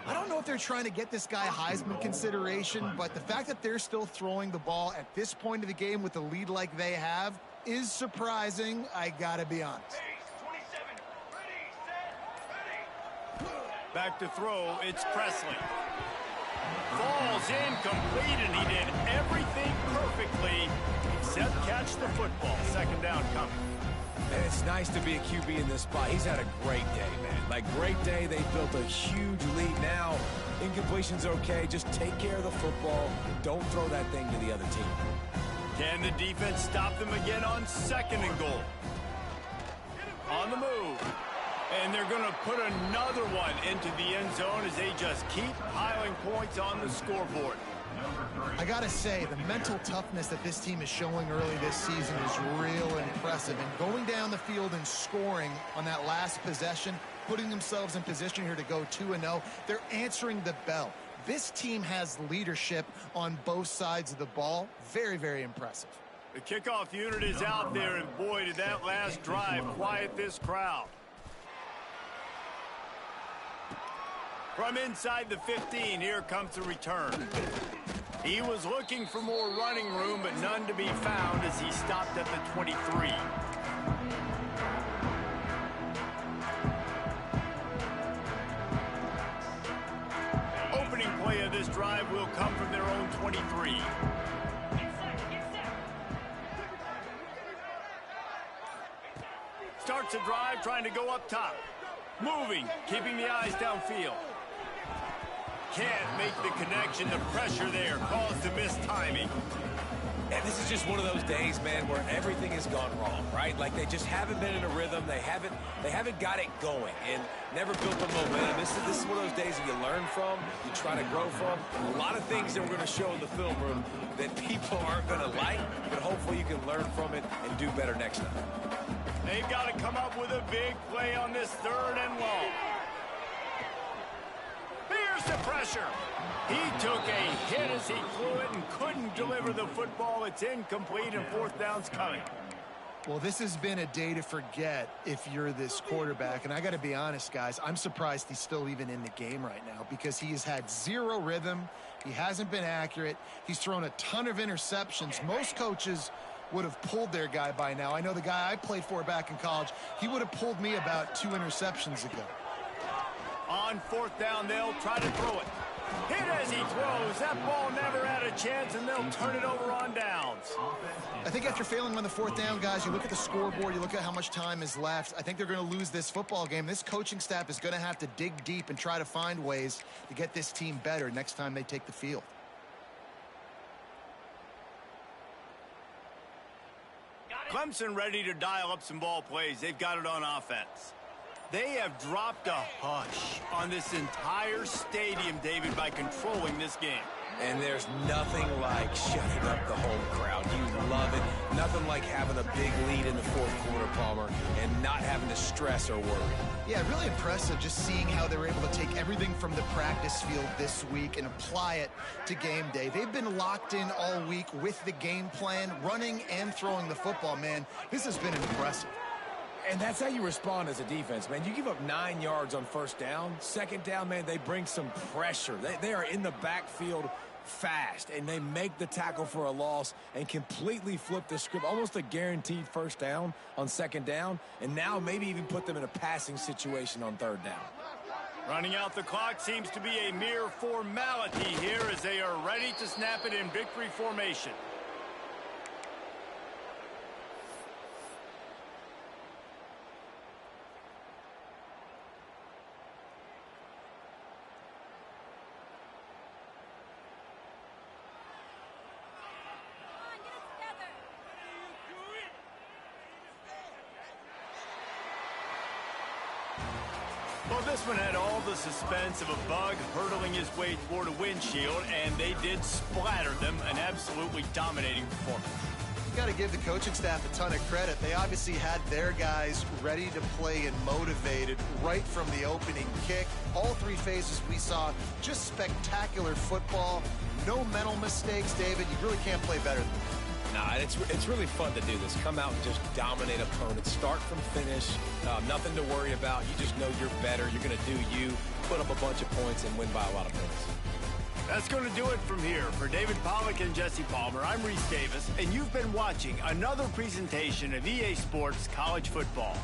I don't know if they're trying to get this guy Heisman consideration, but the fact that they're still throwing the ball at this point of the game with a lead like they have is surprising, I gotta be honest. Back to throw, it's Presley. Falls incomplete, and he did everything perfectly except catch the football. 2nd down coming. And it's nice to be a QB in this spot. He's had a great day, man. Like, great day. They built a huge lead. Now, incompletion's okay. Just take care of the football. Don't throw that thing to the other team. Can the defense stop them again on 2nd and goal? On the move. And they're going to put another one into the end zone as they just keep piling points on the scoreboard. I gotta say, the mental toughness that this team is showing early this season is real impressive. And going down the field and scoring on that last possession, putting themselves in position here to go 2-0, they're answering the bell. This team has leadership on both sides of the ball. Very, very impressive. The kickoff unit is out there, and boy, did that last drive quiet this crowd. From inside the 15, here comes the return. He was looking for more running room, but none to be found as he stopped at the 23. Opening play of this drive will come from their own 23. Starts a drive trying to go up top. Moving, keeping the eyes downfield. Can't make the connection. The pressure there caused the missed timing. And this is just one of those days, man, where everything has gone wrong, right? Like, they just haven't been in a rhythm. They haven't got it going and never built the momentum. This is one of those days that you learn from, you try to grow from. A lot of things that we're going to show in the film room that people aren't going to like, but hopefully you can learn from it and do better next time. They've got to come up with a big play on this 3rd and long. Here's the pressure. He took a hit as he threw it and couldn't deliver the football. It's incomplete, and 4th down's coming. Well, this has been a day to forget if you're this quarterback. And I got to be honest, guys, I'm surprised he's still even in the game right now because he has had zero rhythm. He hasn't been accurate. He's thrown a ton of interceptions. Most coaches would have pulled their guy by now. I know the guy I played for back in college, he would have pulled me about 2 interceptions ago. On 4th down, they'll try to throw it. Hit as he throws. That ball never had a chance, and they'll turn it over on downs. I think after failing on the 4th down, guys, you look at the scoreboard, you look at how much time is left. I think they're going to lose this football game. This coaching staff is going to have to dig deep and try to find ways to get this team better next time they take the field. Clemson ready to dial up some ball plays. They've got it on offense. They have dropped a hush on this entire stadium, David, by controlling this game. And there's nothing like shutting up the home crowd. You love it. Nothing like having a big lead in the fourth quarter, Palmer, and not having to stress or worry. Yeah, really impressive just seeing how they were able to take everything from the practice field this week and apply it to game day. They've been locked in all week with the game plan, running and throwing the football, man. This has been impressive. And that's how you respond as a defense, man. You give up 9 yards on first down. Second down, man, they bring some pressure. They are in the backfield fast, and they make the tackle for a loss and completely flip the script. Almost a guaranteed first down on second down, and now maybe even put them in a passing situation on third down. Running out the clock seems to be a mere formality here as they are ready to snap it in victory formation. Well, this one had all the suspense of a bug hurtling his way toward a windshield, and they did splatter them. An absolutely dominating performance. You got to give the coaching staff a ton of credit. They obviously had their guys ready to play and motivated right from the opening kick. All three phases we saw just spectacular football. No mental mistakes, David. You really can't play better than that. Nah, it's really fun to do this. Come out and just dominate opponents. Start from finish. Nothing to worry about. You just know you're better. You're going to do you, put up a bunch of points, and win by a lot of points. That's going to do it from here. For David Pollack and Jesse Palmer, I'm Reese Davis, and you've been watching another presentation of EA Sports College Football.